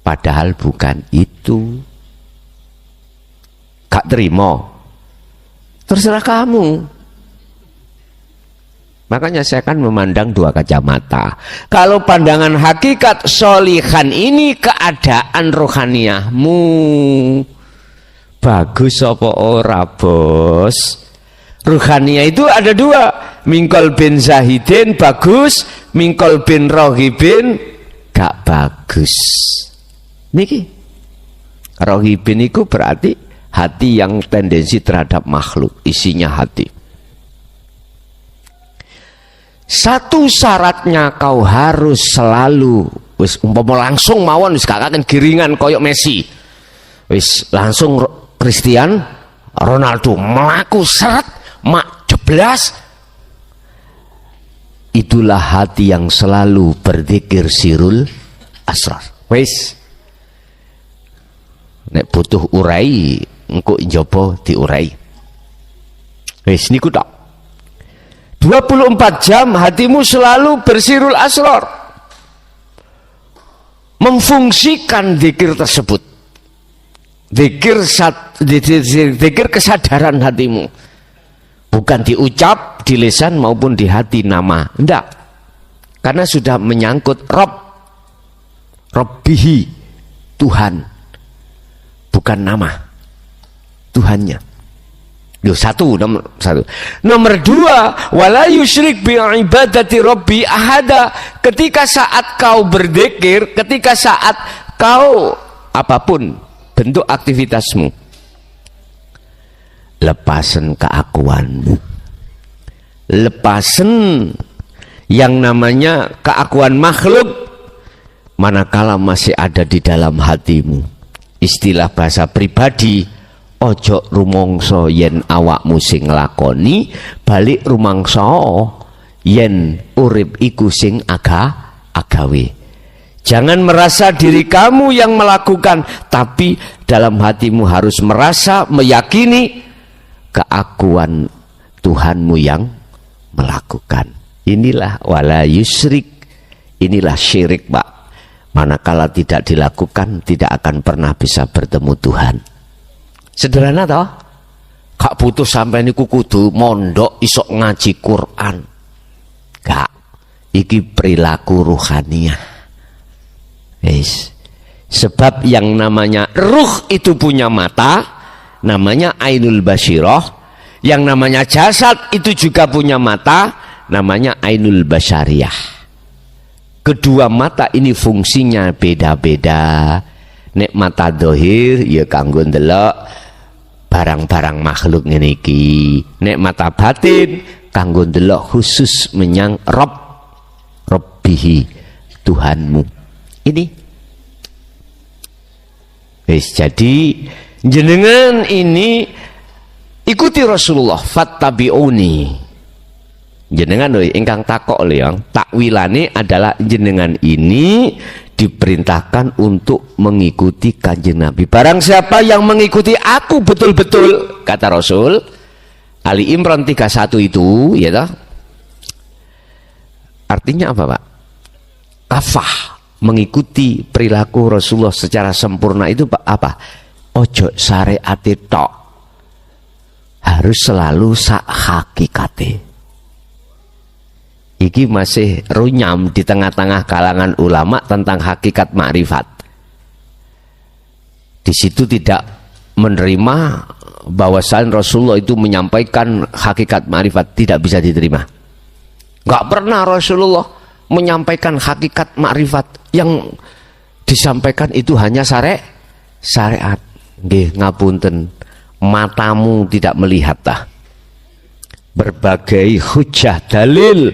Speaker 1: padahal bukan itu. Gak terima, terserah kamu. Makanya saya kan memandang dua kacamata. Kalau pandangan hakikat sholihan ini keadaan rohaniyahmu bagus apa ora bos? Rohaniyah itu ada dua, mingkol bin zahidin bagus, mingkol bin rohibin gak bagus. Niki rohibin itu berarti hati yang tendensi terhadap makhluk, isinya hati. Satu syaratnya kau harus selalu wis umpama langsung mawon wis gak akan giringan koyok Messi. Wis langsung Cristiano Ronaldo melaku seret mak jeblas. Itulah hati yang selalu berzikir sirul asrar. Wis nek butuh urai engko njaba diurai. Wis niku tok. 24 jam hatimu selalu bersirul asrar. Memfungsikan zikir tersebut. Zikir kesadaran hatimu. Bukan diucap di lisan maupun di hati nama. Enggak. Karena sudah menyangkut Rabbihi, Tuhan. Bukan nama Tuhannya. Nomor satu. Nomor dua, wala yusyrik bi ibadati rabbi ahada. Ketika saat kau berzikir, ketika saat kau apapun bentuk aktivitasmu, lepasen keakuanmu, lepasen yang namanya keakuan makhluk manakala masih ada di dalam hatimu. Istilah bahasa pribadi, ojo rumangsa yen awakmu sing nglakoni, balik rumangsa yen urip iku sing agawe. Jangan merasa diri kamu yang melakukan, tapi dalam hatimu harus merasa, meyakini keakuan Tuhanmu yang melakukan. Inilah wala yusyrik, inilah syirik Pak. Manakala tidak dilakukan, tidak akan pernah bisa bertemu Tuhan. Sederhana toh? Gak butuh sampai niku kudu mondok isok ngaji Quran. Gak. Iki perilaku ruhaniyah. Yes. Sebab yang namanya ruh itu punya mata, namanya ainul basyirah. Yang namanya jasad itu juga punya mata, namanya ainul basyariyah. Kedua mata ini fungsinya beda-beda. Nek mata dohir ya kanggo ndelok barang-barang makhluk ngene iki. Nek mata batin kanggo ndelok khusus menyang Rabbihi, Tuhanmu. Ini wis jadi jenengan ini ikuti Rasulullah, fattabi'uni. Jenengan lho ingkang takok lho yang takwilane adalah jenengan ini diperintahkan untuk mengikuti Kanjeng Nabi. Barang siapa yang mengikuti aku betul-betul, kata Rasul, Ali Imran 31 itu, ya toh? Artinya apa, Pak? Kafah, mengikuti perilaku Rasulullah secara sempurna itu apa? Ojo syariat tok, harus selalu sak hakikate. Iki masih runyam di tengah-tengah kalangan ulama tentang hakikat makrifat. Di situ tidak menerima bahwasanya Rasulullah itu menyampaikan hakikat makrifat, tidak bisa diterima. Nggak pernah Rasulullah menyampaikan hakikat makrifat, yang disampaikan itu hanya syariat. Nggih, ngapunten, matamu tidak melihat tah. Berbagai hujah dalil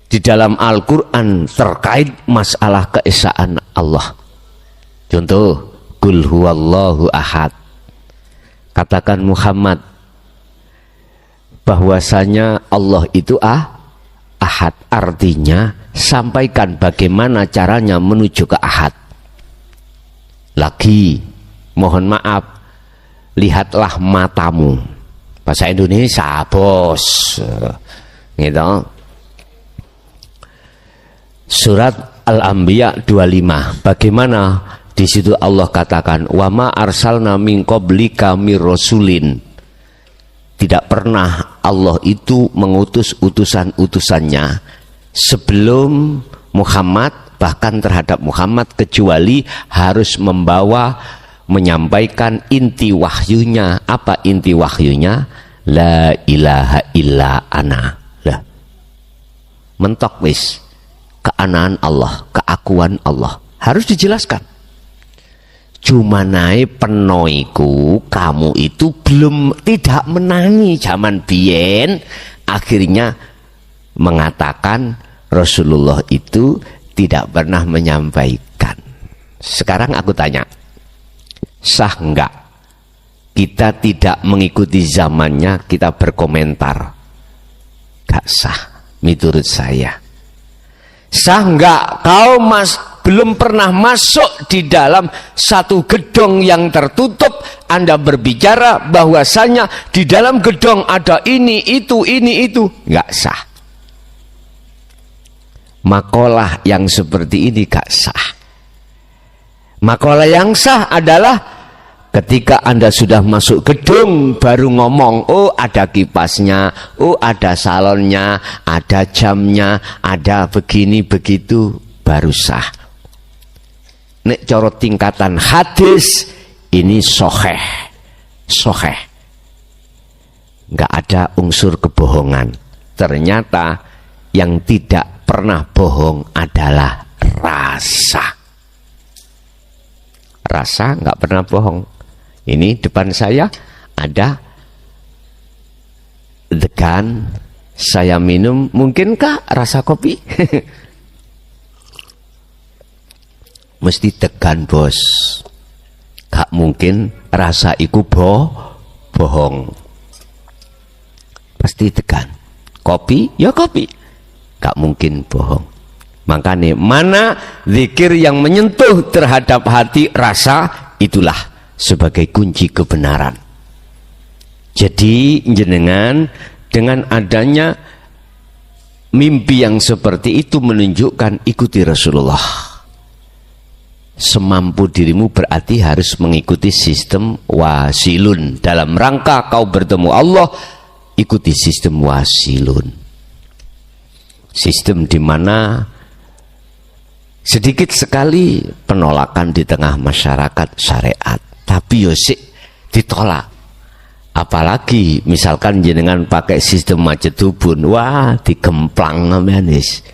Speaker 1: di dalam Al-Quran terkait masalah keesaan Allah. Contoh, Qul huwallahu ahad. Katakan Muhammad bahwasanya Allah itu ahad. Artinya sampaikan bagaimana caranya menuju ke ahad. Lagi, mohon maaf, lihatlah matamu. Bahasa Indonesia, bos. Gitu. Surat Al-Anbiya 25. Bagaimana di situ Allah katakan, wa ma arsalna min qablika mir rasulin. Tidak pernah Allah itu mengutus utusan-utusannya sebelum Muhammad, bahkan terhadap Muhammad, kecuali harus menyampaikan inti wahyunya. Apa inti wahyunya? La ilaha illa ana. Lah, mentok wis, keanaan Allah, keakuan Allah harus dijelaskan. Cuma naik penoiku, kamu itu tidak menangi zaman biyen, akhirnya mengatakan Rasulullah itu tidak pernah menyampaikan. Sekarang aku tanya, sah enggak kita tidak mengikuti zamannya, kita berkomentar? Gak sah menurut saya. Sah enggak kau belum pernah masuk di dalam satu gedung yang tertutup, Anda berbicara bahwasanya di dalam gedung ada ini itu. Enggak sah. Makalah yang seperti ini gak sah. Makalah yang sah adalah ketika Anda sudah masuk gedung baru ngomong, oh ada kipasnya, oh ada salonnya, ada jamnya, ada begini begitu, baru sah. Nek coro tingkatan hadis ini soheh, nggak ada unsur kebohongan. Ternyata yang tidak pernah bohong adalah rasa nggak pernah bohong. Ini depan saya ada degan, saya minum, mungkinkah rasa kopi? Mesti tegan bos, gak mungkin rasa iku bohong, pasti tegan. Kopi ya kopi, gak mungkin bohong. Makanya mana zikir yang menyentuh terhadap hati rasa, itulah sebagai kunci kebenaran. Jadi jenengan dengan adanya mimpi yang seperti itu menunjukkan ikuti Rasulullah. Semampu dirimu berarti harus mengikuti sistem wasilun. Dalam rangka kau bertemu Allah, ikuti sistem wasilun. Sistem di mana sedikit sekali penolakan di tengah masyarakat syariat, tapi yosik ditolak. Apalagi misalkan jenengan pakai sistem majetubun, wah digemplang amanis,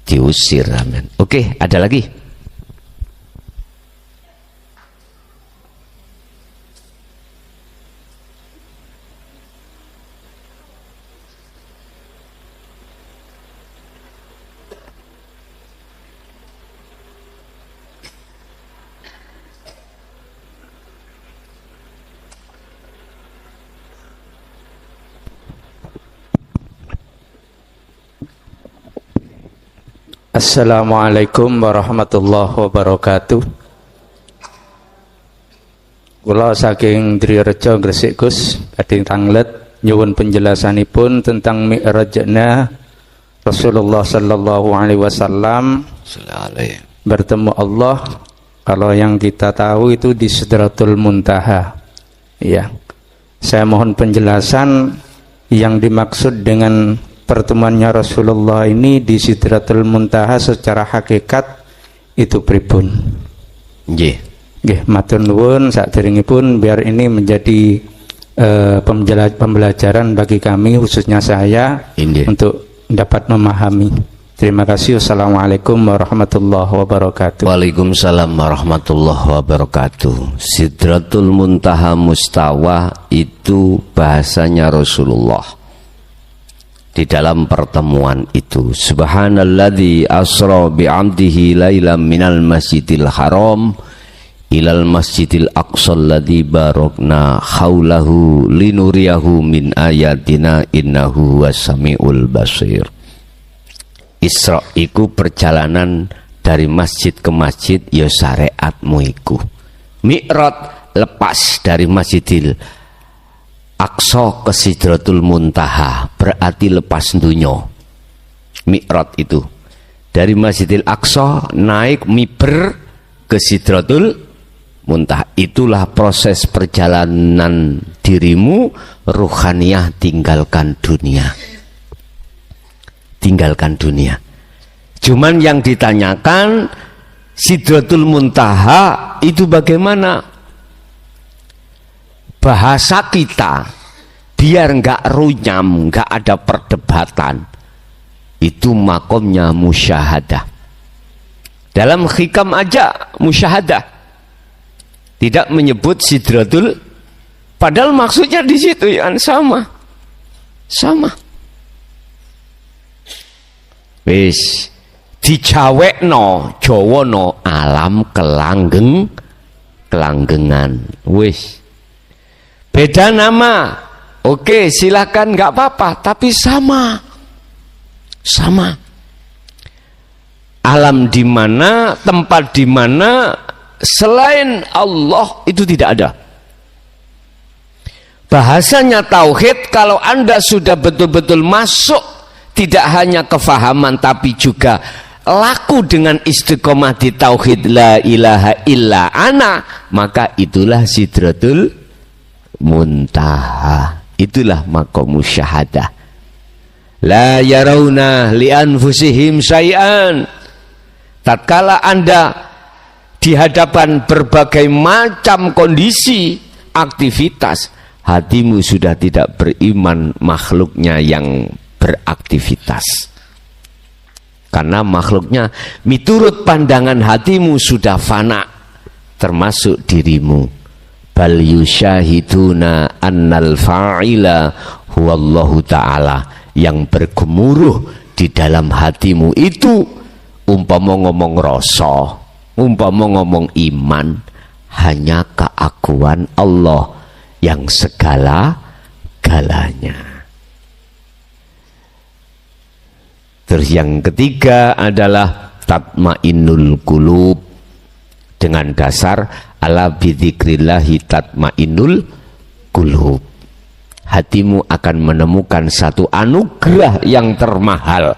Speaker 1: diusir amen. Oke, ada lagi?
Speaker 3: Assalamualaikum warahmatullahi wabarakatuh. Kula saking Drirejo Gresik Gus, badhe tanglet nyuwun penjelasanipun tentang mi'rajna Rasulullah sallallahu alaihi wasallam bertemu Allah. Kalau yang kita tahu itu di Sidratul Muntaha. Ya. Saya mohon penjelasan yang dimaksud dengan pertemuannya Rasulullah ini di Sidratul Muntaha secara hakikat itu pripun?
Speaker 1: Nggih.
Speaker 3: Nggih, matur nuwun saderengipun biar ini menjadi pembelajaran bagi kami khususnya saya untuk dapat memahami. Terima kasih. Assalamualaikum warahmatullahi wabarakatuh.
Speaker 1: Waalaikumsalam warahmatullahi wabarakatuh. Sidratul Muntaha Mustawa itu bahasanya Rasulullah. Di dalam pertemuan itu, subhanalladzi asra bi'amdihi lailam minal masjidil haram ilal masjidil aqsa alladzi barakna haulahu linuriyahu min ayatina innahu was-sami'ul basir. Isra iku perjalanan dari masjid ke masjid ya syariatmu iku. Mi'raj lepas dari Masjidil Aqsa ke Sidratul Muntaha berarti lepas dunya. Mi'raj itu dari Masjidil Aqsa naik miber ke Sidratul Muntaha. Itulah proses perjalanan dirimu ruhaniyah, tinggalkan dunia. Tinggalkan dunia. Cuman yang ditanyakan Sidratul Muntaha itu bagaimana? Bahasa kita biar nggak runyam, nggak ada perdebatan. Itu makomnya musyahadah. Dalam hikam aja musyahadah. Tidak menyebut Sidratul, padahal maksudnya di situ ya sama. Sama. Wis dicawekno Jawana alam kelanggengan. Wis beda nama, oke silakan nggak apa-apa, tapi sama alam di mana, tempat di mana selain Allah itu tidak ada. Bahasanya tauhid, kalau Anda sudah betul-betul masuk tidak hanya kefahaman tapi juga laku dengan istiqomah di tauhid la ilaha illa ana, maka itulah Sidratul Muntaha. Itulah makom syahadah. La yarawna li anfusihim syai'an. Tatkala Anda di hadapan berbagai macam kondisi aktivitas, hatimu sudah tidak beriman makhluknya yang beraktivitas, karena makhluknya miturut pandangan hatimu sudah fana, termasuk dirimu. Bal yusyahiduna annal fa'ila huwallahu ta'ala. Yang bergemuruh di dalam hatimu itu umpama ngomong rasa, umpama ngomong iman, hanya keakuan Allah yang segala-galanya. Terus yang ketiga adalah tatmainnul qulub, dengan dasar ala bidzikrillahi tatmainnul qulub. Hatimu akan menemukan satu anugerah yang termahal.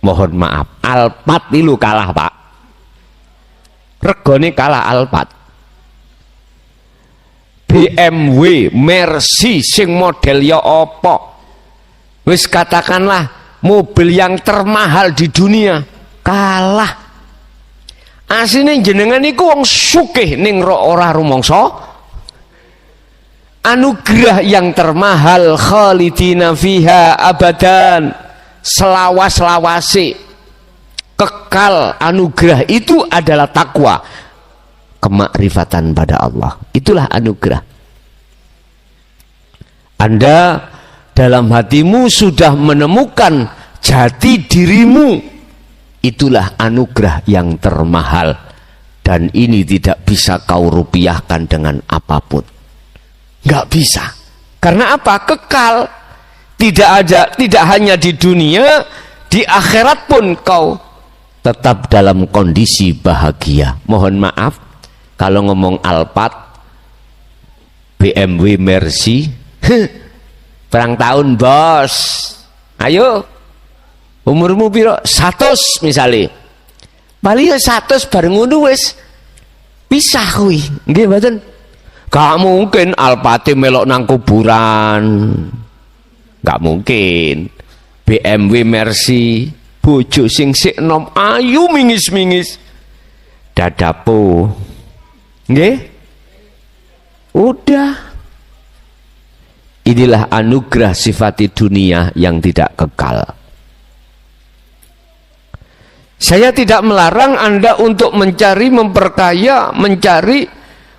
Speaker 1: Mohon maaf, Alphard itu kalah Pak. Regone kalah Alphard. BMW, Mercy sing model ya apa? Wis katakanlah mobil yang termahal di dunia kalah. Asline jenengan iku wong sugih ning ora rumangsa. Anugerah yang termahal khalidina fiha abadan, selawas-lawase kekal. Anugerah itu adalah takwa, kemakrifatan pada Allah. Itulah anugerah. Anda dalam hatimu sudah menemukan jati dirimu, itulah anugerah yang termahal, dan ini tidak bisa kau rupiahkan dengan apapun. Nggak bisa. Karena apa? Kekal. Tidak hanya di dunia, di akhirat pun kau tetap dalam kondisi bahagia. Mohon maaf kalau ngomong Alphard, BMW, Mercy, Perang tahun, Bos. Ayo. Umurmu piro? 100 misalnya. Paling 100 bareng ngono wis pisah kuwi. Nggih mboten? Gak mungkin Alpati melok nang kuburan. Gak mungkin. BMW Mercy, bojo sing sik nom ayu mingis-mingis. Dadapo. Nggih? Udah. Inilah anugerah sifati dunia yang tidak kekal. Saya tidak melarang Anda untuk mencari, memperkaya, mencari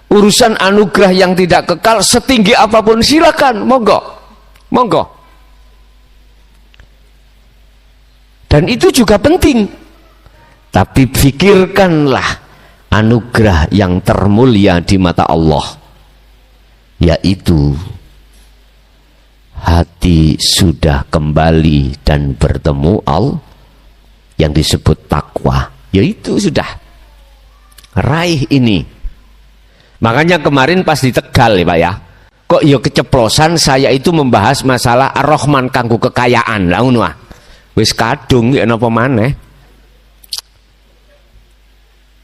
Speaker 1: urusan anugerah yang tidak kekal setinggi apapun, silakan, monggo. Monggo. Dan itu juga penting. Tapi pikirkanlah anugerah yang termulia di mata Allah, yaitu hati sudah kembali dan bertemu Allah, yang disebut takwa, yaitu sudah raih ini. Makanya kemarin pas di Tegal ya Pak ya, kok ya keceplosan saya itu membahas masalah Ar-Rahman kanggo kekayaan lah ngono. Wis kadung ya napa maneh.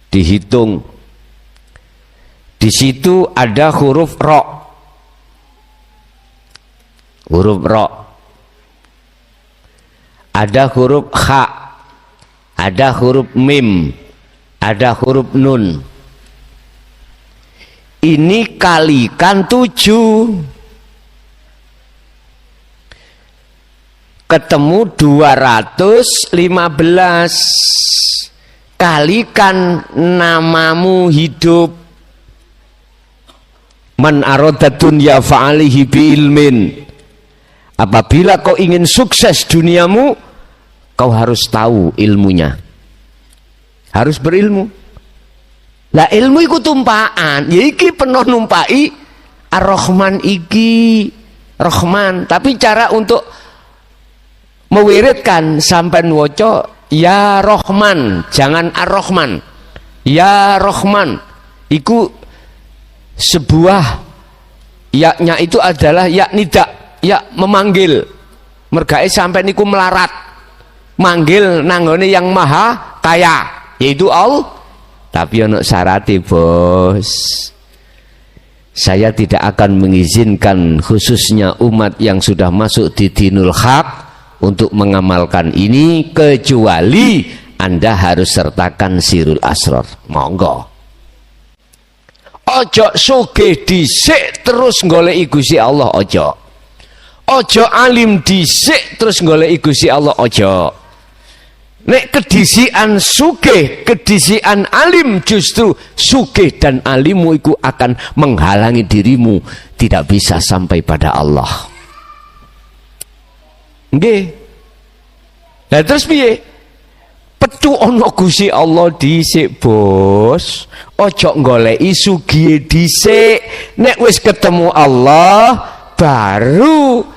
Speaker 1: Dihitung. Di situ ada huruf ro. Huruf ro. Ada huruf kha. Ada huruf mim. Ada huruf nun. Ini kalikan 7, ketemu 215. Kalikan namamu hidup. Man arada dunya fa'alihi biilmin. Apabila kau ingin sukses duniamu, kau harus tahu ilmunya, harus berilmu. Lah ilmu iku tumpaan, ya iki penuh numpai Ar-Rahman iki Rahman, tapi cara untuk mewiridkan sampai woco ya Rahman, jangan Ar-Rahman. Ya Rahman iku sebuah yaknya itu adalah yak nida, yak memanggil. Mergae sampai niku melarat manggil nanggone yang maha kaya, yaitu Allah. Tapi ono syarate, Bos. Saya tidak akan mengizinkan khususnya umat yang sudah masuk di dinul haq untuk mengamalkan ini, kecuali Anda harus sertakan sirul asrar. Monggo. Ojo sugih dhisik terus goleki Gusti Allah, ojo. Ojo alim dhisik terus goleki Gusti Allah, ojo. Nek kedisian sugih, kedisian alim, justru sugih dan alimmu itu akan menghalangi dirimu tidak bisa sampai pada Allah. Nggih. Nah terus piye? Petu ana Gusti Allah dhisik, Bos. Ojo goleki sugih dhisik. Nek wis ketemu Allah, baru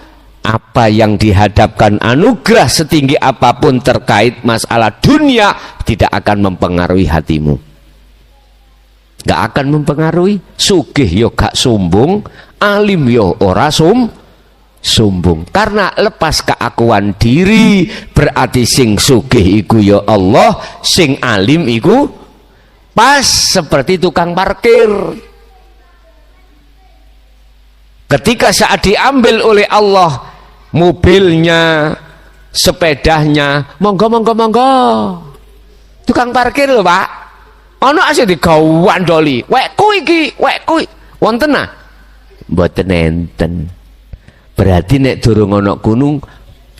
Speaker 1: apa yang dihadapkan anugerah setinggi apapun terkait masalah dunia tidak akan mempengaruhi hatimu. Gak akan mempengaruhi. Sugih yo gak sombong, alim yo ora sombong. Karena lepas keakuan diri, berarti sing sugih iku yo Allah, sing alim iku pas seperti tukang parkir. Ketika saat diambil oleh Allah mobilnya, sepedanya, monggo. Tukang parkir lho, Pak. Ono asih digawandoli. Wekku iki, wekku. Wonten ah? Mboten enten. Berarti nek durung ana gunung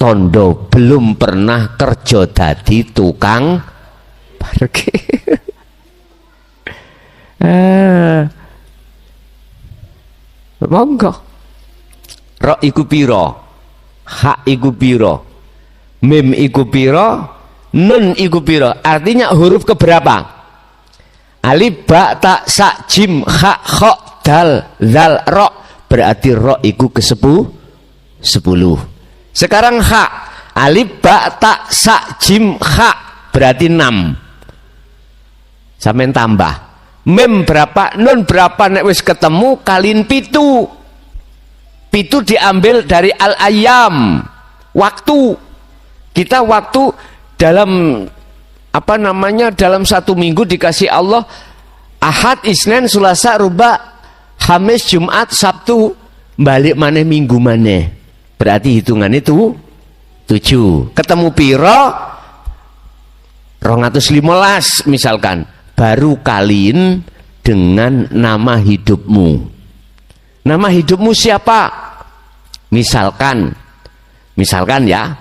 Speaker 1: tondo belum pernah kerja dadi tukang parkir. Monggo. Ro iku piro? Hak iku piro? Mim iku piro? Nun iku piro? Artinya huruf keberapa? Alif, ba, ta, sa, jim, kha, kho, dal, zal, ro. Berarti ro iku ke-10. Sekarang kha. Alif, ba, ta, sa, jim, kha. Berarti 6. Sampeyan tambah. Mim berapa? Nun berapa? Nek wis ketemu kalin 7. Pitu diambil dari al-ayyam, waktu. Kita waktu dalam apa namanya, dalam satu minggu dikasih Allah Ahad, Isnin, Selasa, Rubah, Kamis, Jumat, Sabtu, balik maneh minggu maneh. Berarti hitungan itu 7. Ketemu piro? 215 misalkan. Baru kaliin dengan nama hidupmu. Nama hidupmu siapa? Misalkan ya,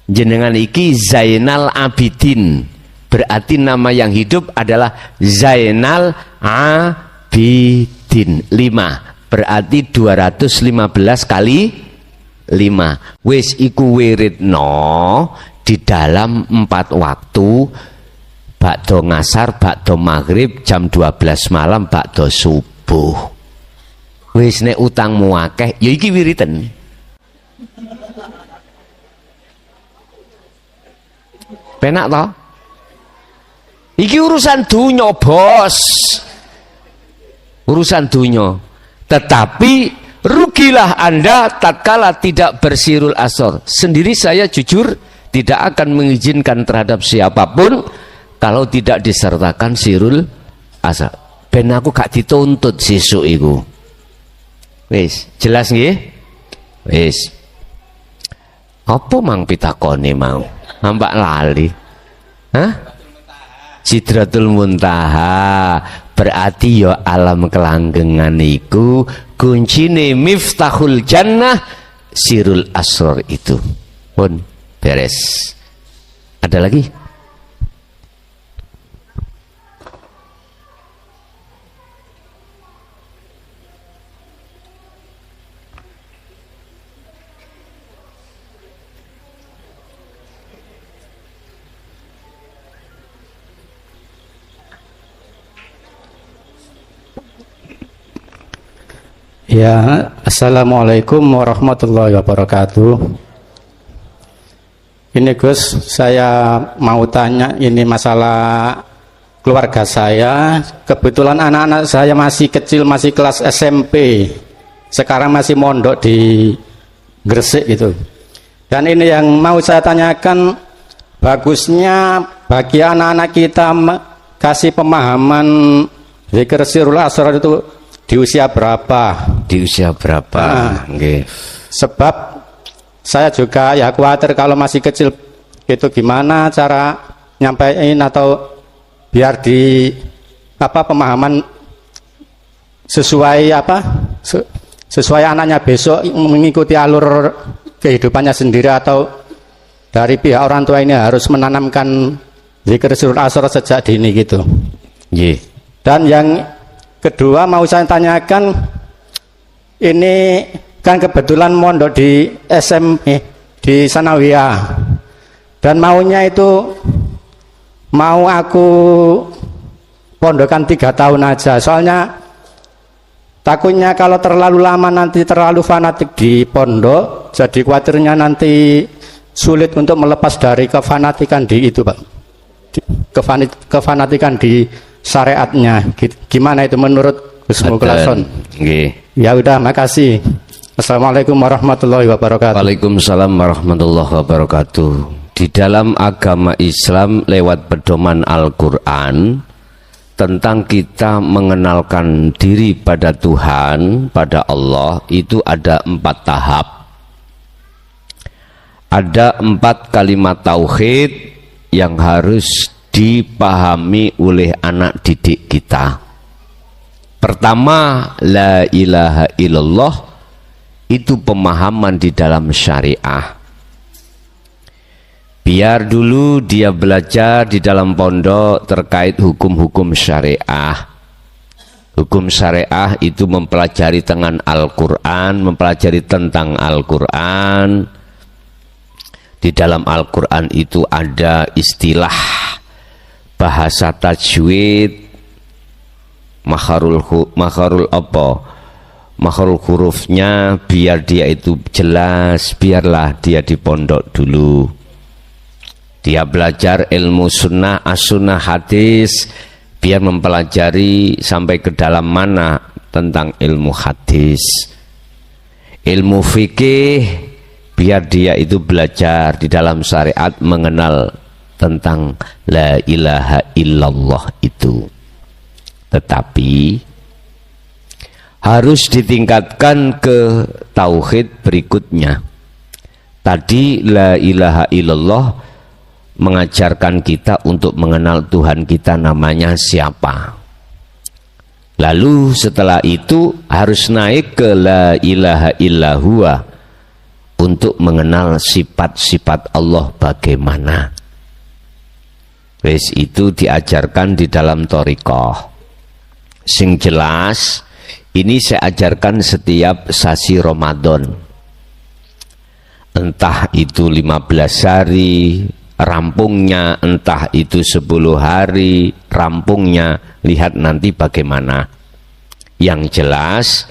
Speaker 1: jenengan iki Zainal Abidin. Berarti nama yang hidup adalah Zainal Abidin. 5. Berarti 215 kali 5. Wis iku wiridno di dalam 4 waktu. Bakdo ngasar, bakdo maghrib, jam 12 malam, bakdo subuh. Wis nek utangmu akeh, ya iki wiriten. Penak toh? Iki urusan dunya, bos. Urusan dunya. Tetapi rugilah Anda tatkala tidak bersirul asor. Sendiri saya jujur tidak akan mengizinkan terhadap siapapun kalau tidak disertakan sirul asor. Ben aku gak dituntut sesuk iku. Wis, jelas nggih? Wis. Apa mang pitakone mau? Nampak lali. Hah? Sidratul Muntaha. Berarti ya alam kelanggengan iku kuncine miftahul jannah sirul asror itu. Pun beres. Ada lagi?
Speaker 3: Ya, assalamualaikum warahmatullahi wabarakatuh. Ini Gus, saya mau tanya ini masalah keluarga saya. Kebetulan anak-anak saya masih kecil, masih kelas SMP. Sekarang masih mondok di Gresik gitu. Dan ini yang mau saya tanyakan, bagusnya bagi anak-anak kita kasih pemahaman zikir sirul asrar itu di usia berapa?
Speaker 1: Di usia berapa? Okay.
Speaker 3: Sebab saya juga ya khawatir kalau masih kecil itu gimana cara nyampein atau biar di apa pemahaman sesuai apa sesuai anaknya besok mengikuti alur kehidupannya sendiri, atau dari pihak orang tua ini harus menanamkan zikir sirul asrar sejak dini gitu.
Speaker 1: Yeah.
Speaker 3: Dan yang kedua mau saya tanyakan, ini kan kebetulan mondok di di Sanawiyah, dan maunya itu mau aku pondokan 3 tahun aja, soalnya takutnya kalau terlalu lama nanti terlalu fanatik di pondok, jadi khawatirnya nanti sulit untuk melepas dari kefanatikan di itu Pak, kefanatikan di syariatnya. Gimana itu menurut Gus Mukhlason? Ya udah, makasih. Assalamualaikum warahmatullahi wabarakatuh.
Speaker 1: Waalaikumsalam warahmatullahi wabarakatuh. Di dalam agama Islam lewat pedoman Al-Quran tentang kita mengenalkan diri pada Tuhan, pada Allah, itu ada 4 tahap. Ada 4 kalimat tauhid yang harus dipahami oleh anak didik kita. Pertama, la ilaha illallah, itu pemahaman di dalam syariah. Biar dulu dia belajar di dalam pondok terkait hukum-hukum syariah. Hukum syariah itu mempelajari tentang Al-Quran, mempelajari tentang Al-Quran. Di dalam Al-Quran itu ada istilah bahasa tajwid, makharul hurufnya, biar dia itu jelas, biarlah dia di pondok dulu. Dia belajar ilmu sunnah, as-sunnah, hadis, biar mempelajari sampai ke dalam mana tentang ilmu hadis. ilmu fikih biar dia itu belajar di dalam syariat mengenal tentang la ilaha illallah itu. Tetapi harus ditingkatkan ke tauhid berikutnya. Tadi la ilaha illallah mengajarkan kita untuk mengenal Tuhan kita namanya siapa. Lalu setelah itu harus naik ke la ilaha illahuwa untuk mengenal sifat-sifat Allah bagaimana. Wes itu diajarkan di dalam thariqah. Sing jelas ini saya ajarkan setiap sasi Ramadan. Entah itu 15 hari rampungnya, entah itu 10 hari rampungnya, lihat nanti bagaimana. Yang jelas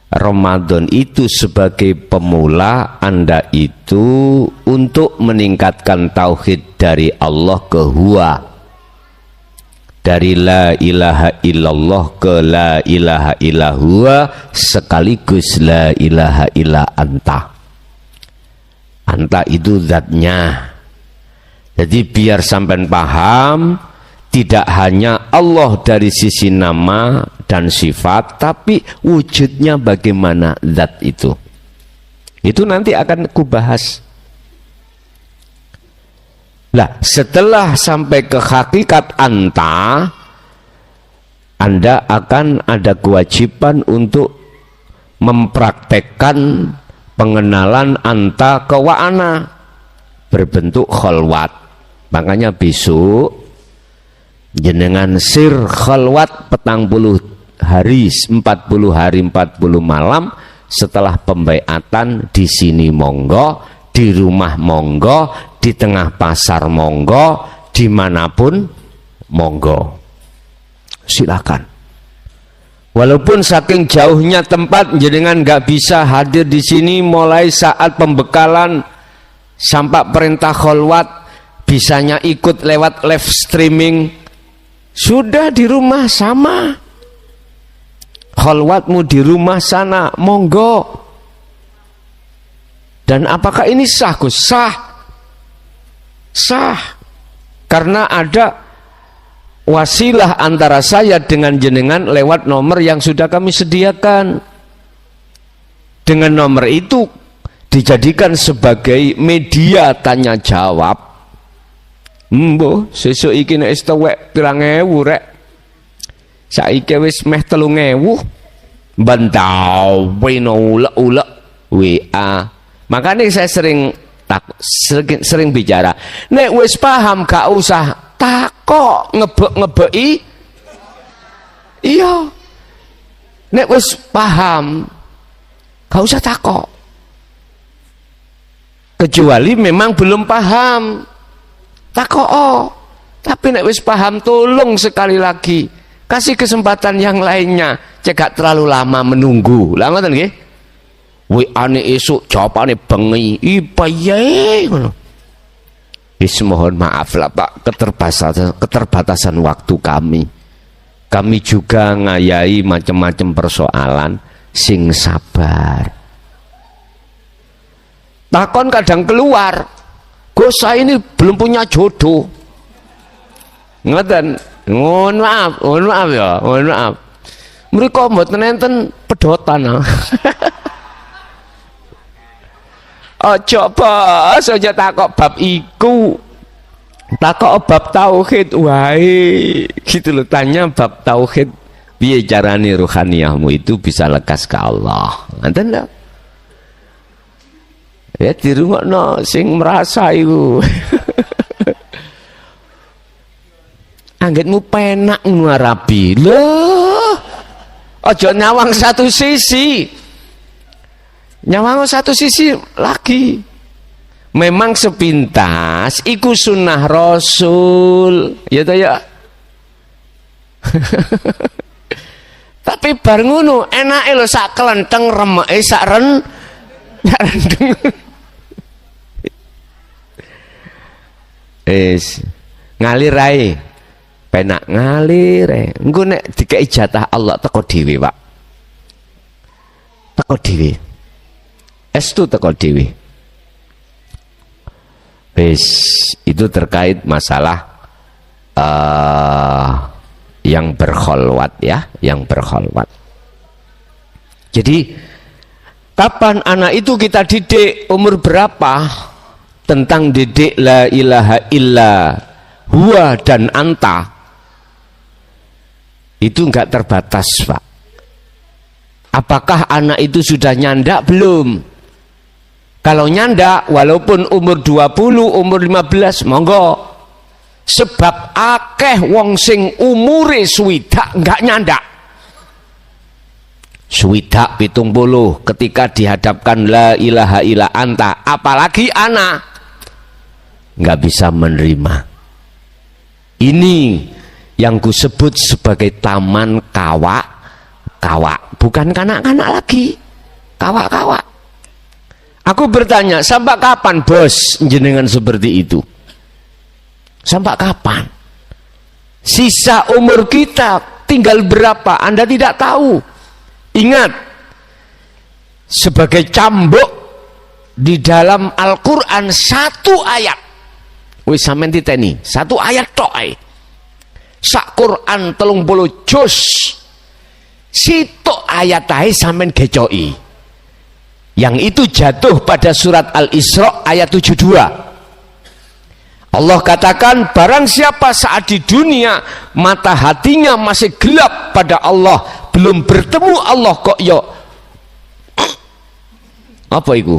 Speaker 1: Ramadan itu sebagai pemula Anda itu untuk meningkatkan tauhid dari Allah ke huwa, dari la ilaha illallah ke la ilaha illahuwa, sekaligus la ilaha illa anta. Anta itu zatnya. Jadi biar sampean paham, tidak hanya Allah dari sisi nama dan sifat, tapi wujudnya bagaimana zat itu. Itu nanti akan kubahas. Nah, setelah sampai ke hakikat anta, Anda akan ada kewajiban untuk mempraktekkan pengenalan anta ke wa'ana berbentuk khalwat. Makanya besok jenengan sir khalwat 40 hari 40 hari 40 malam setelah pembaiatan, di sini monggo, di rumah monggo, di tengah pasar monggo, dimanapun monggo, silakan. Walaupun saking jauhnya tempat jenengan nggak bisa hadir di sini mulai saat pembekalan sampai perintah khalwat, bisanya ikut lewat live streaming. Sudah di rumah sama, khalwatmu di rumah sana, monggo. Dan apakah ini sah? Gus? Sah. Sah. Karena ada wasilah antara saya dengan jenengan lewat nomor yang sudah kami sediakan. Dengan nomor itu dijadikan sebagai media tanya jawab. Mbo, sesuk iki nek wis tuwek 3.000 rek. Saiki wis meh 3.000. Bantau weno ulek-ulek WA. Makanya saya sering bicara, nek wis paham gak usah takok ngebeki. Iya. Nek wis paham gak usah takok. Kecuali memang belum paham. Takok. Tapi nek wis paham, tolong sekali lagi kasih kesempatan yang lainnya. Cek terlalu lama menunggu. Lah ngoten nggih. WA-ne esuk jawabane bengi. Ipaye ngono. Wis mohon maaf lah Pak, keterbatasan waktu kami. Kami juga ngayai macam-macam persoalan, sing sabar. Takon kadang keluar, Gus saya ini belum punya jodoh. Ngoten, mohon maaf ya, mohon maaf. Mriko mboten enten pedotan. Ojo bos, aja takok bab iku. Takok bab tauhid wae. Gitu loh, tanya bab tauhid piye carane rohaniyahmu itu bisa lekas ke Allah. Ngoten lho. Ya dirungokno sing merasa iku. Anggitmu penak ngarabi. Loh. Aja nyawang satu sisi. Nyawang satu sisi lagi. Memang sepintas iku sunnah Rasul. Ya ta ya. Tapi bar ngono enake lho sak kelenteng remeke sak rendeng. Ngalir ae. Penak ngalir ae. Engko nek dikei jatah Allah teko dhewe, Pak. Teko dhewe. estu teko dhewe. Wis, itu terkait masalah yang berkholwat ya, yang berkholwat. Jadi kapan anak itu kita didik, umur berapa? Tentang didik la ilaha illa huwa dan anta itu enggak terbatas, Pak. Apakah anak itu sudah nyandak belum? Kalau nyandak walaupun umur 20, umur 15 monggo. Sebab akeh wong sing umure swidak enggak nyandak. Swidak 70 ketika dihadapkan la ilaha illa anta, apalagi anak nggak bisa menerima. Ini yang kusebut sebagai taman kawak-kawak, bukan kanak-kanak lagi, kawak-kawak. Aku bertanya, sampai kapan bos jenengan seperti itu? Sampai kapan? Sisa umur kita tinggal berapa? Anda tidak tahu. Ingat, sebagai cambuk di dalam Al-Quran satu ayat. Wis sampean titeni, satu ayat tok ae. Sak Quran 30 juz. Sitok ayat ae sampean gecoki. Yang itu jatuh pada surat Al-Isra ayat 72. Allah katakan, barang siapa saat di dunia mata hatinya masih gelap pada Allah, belum bertemu Allah kok yo. Apa itu?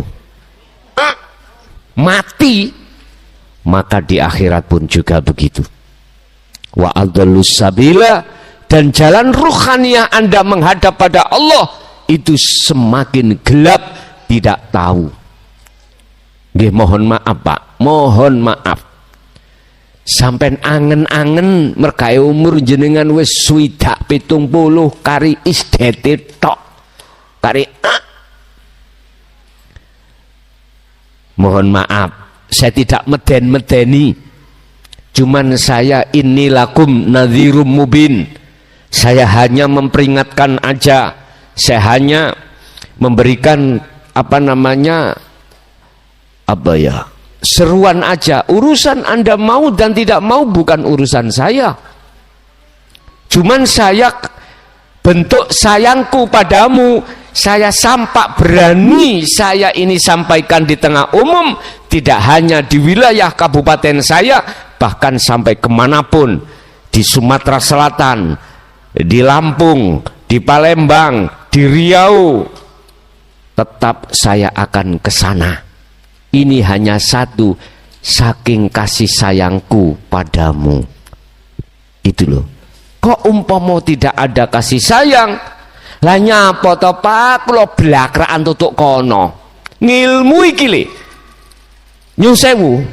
Speaker 1: Mati. Maka di akhirat pun juga begitu. Wa adallus sabila, dan jalan ruhaniah Anda menghadap pada Allah itu semakin gelap, tidak tahu. Nggih, mohon maaf Pak, mohon maaf. Sampai angen-angen merkai umur jenengan wis swidak 70 kari isdete tok. Kari mohon maaf, saya tidak meden-medeni, cuman saya inilakum nadhirum mubin. Saya hanya memperingatkan aja, saya hanya memberikan seruan aja. Urusan Anda mau dan tidak mau bukan urusan saya, cuman saya bentuk sayangku padamu. Saya sampak berani saya ini sampaikan di tengah umum, tidak hanya di wilayah kabupaten saya, bahkan sampai kemanapun, di Sumatera Selatan, di Lampung, di Palembang, di Riau, tetap saya akan ke sana. Ini hanya satu, saking kasih sayangku padamu. Itu loh. Kok umpama tidak ada kasih sayang? Lah nyapa to Pak, kula blakraan tutuk kono. Ngilmu iki le. Nyun sewu.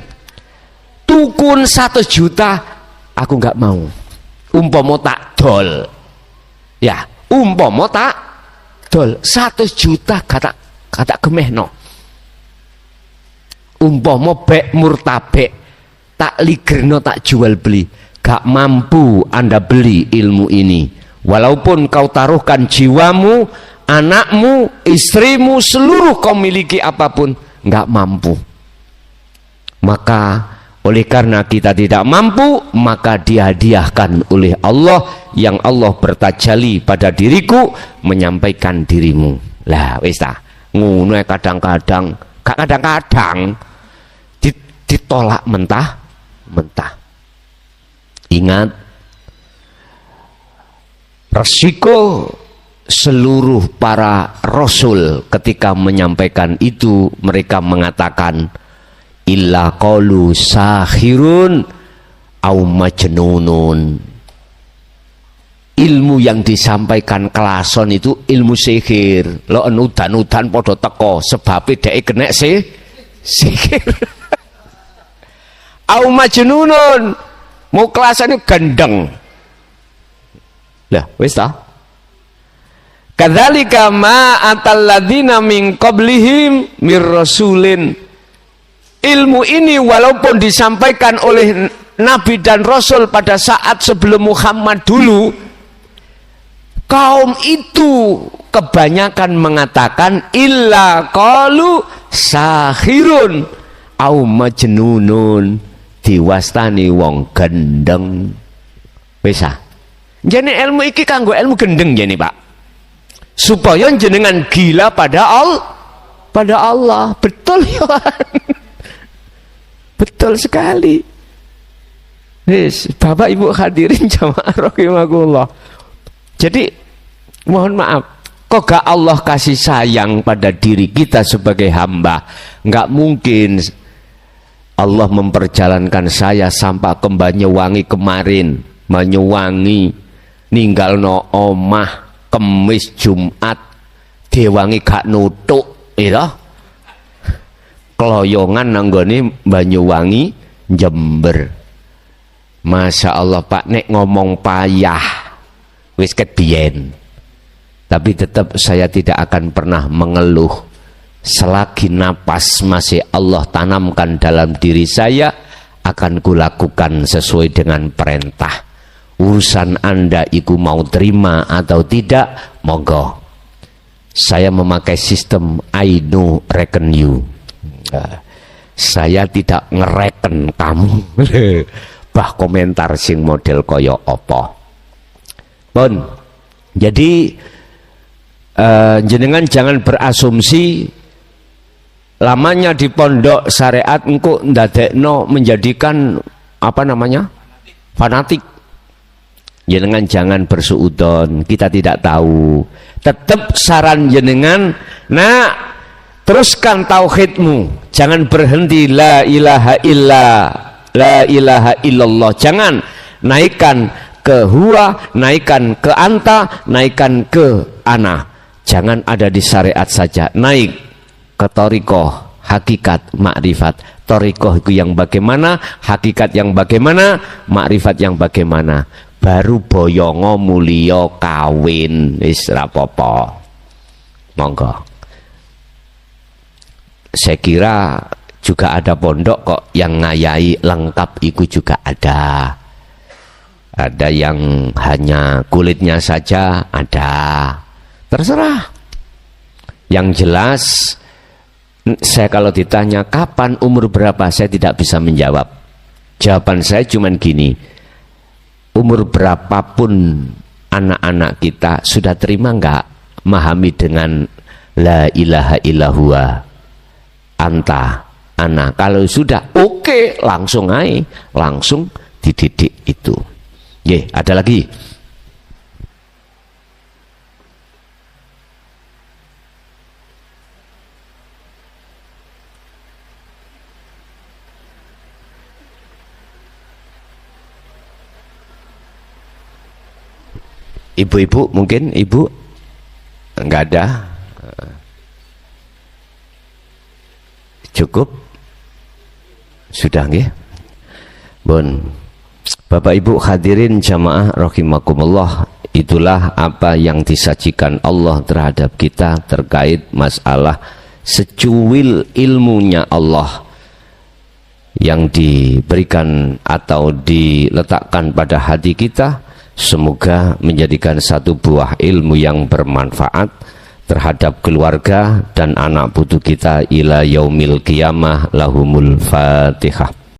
Speaker 1: Tukun 100 juta aku enggak mau. Umpama tak dol. Ya, umpama tak dol 100 juta kata gemehno. Umpama bek murtabek tak ligerno, tak jual beli. Gak mampu Anda beli ilmu ini. Walaupun kau taruhkan jiwamu, anakmu, istrimu, seluruh kau miliki apapun, nggak mampu. Maka oleh karena kita tidak mampu, maka dihadiahkan oleh Allah, yang Allah bertajalli pada diriku, menyampaikan dirimu. Lah wis ta, ngono kadang-kadang, gak kadang-kadang ditolak mentah-mentah. Ingat, resiko seluruh para rasul ketika menyampaikan itu, mereka mengatakan illa qalu sahirun au majnunun. Ilmu yang disampaikan kelason itu ilmu sihir. Lo udan-udan podo teko sebab dhek kena sihir. Au majnunun, mau kelasan itu gendeng. Lah wis ta. Kadzalika ma atalladzina min qablihim mir rasulin. Ilmu ini walaupun disampaikan oleh nabi dan rasul pada saat sebelum Muhammad dulu, kaum itu kebanyakan mengatakan illa qalu sahirun au majnunun, diwastani wong gendeng. Wis ah. Jane ilmu iki kanggo ilmu gendeng jane, Pak. Supaya jenengan gila pada Allah. Betul ya. Betul sekali. Wis, Bapak Ibu hadirin jamaah rahimakumullah. Jadi mohon maaf, kok gak Allah kasih sayang pada diri kita sebagai hamba? Nggak mungkin Allah memperjalankan saya sampai ke Banyuwangi kemarin, Banyuwangi ninggal no omah Kemis Jumat diwangi gak nutuk, ya keloyongan nanggone Banyuwangi Jember. Masya Allah Pak, nek ngomong payah wis ket biyen, tapi tetap saya tidak akan pernah mengeluh. Selagi napas masih Allah tanamkan dalam diri saya, akan kulakukan sesuai dengan perintah. Urusan Anda iku mau terima atau tidak, monggo. Saya memakai sistem I know reckon you. Saya tidak ngereken kamu. Bah komentar sing model koyo opo. Bon, jadi jenengan jangan berasumsi lamanya di pondok syariat engko ndadekno menjadikan apa namanya fanatik. Jenengan jangan bersuudon, kita tidak tahu. Tetap saran jenengan, nah teruskan tauhidmu, jangan berhenti la ilaha illallah. Jangan naikkan ke huwa, naikkan ke anta, naikkan ke ana. Jangan ada di syariat saja, naik ke thariqah, hakikat, makrifat. Thariqah itu yang bagaimana, hakikat yang bagaimana, makrifat yang bagaimana. Baru boyongo mulio kawin wis rapopo. Monggo. Saya kira juga ada pondok kok yang ngayai lengkap, itu juga ada. Ada yang hanya kulitnya saja, ada. Terserah. Yang jelas, saya kalau ditanya kapan, umur berapa, saya tidak bisa menjawab. Jawaban saya cuman gini, umur berapapun anak-anak kita sudah terima enggak memahami dengan la ilaha illallah anta anak? Kalau sudah oke, langsung aja, langsung dididik itu. Ye, ada lagi. Ibu-ibu mungkin, ibu enggak ada. Cukup sudah nggih. Bon, Bapak Ibu hadirin jamaah rahimakumullah, itulah apa yang disajikan Allah terhadap kita terkait masalah secuil ilmunya Allah yang diberikan atau diletakkan pada hati kita. Semoga menjadikan satu buah ilmu yang bermanfaat terhadap keluarga dan anak putu kita ila yaumil qiyamah. Lahumul Fatihah.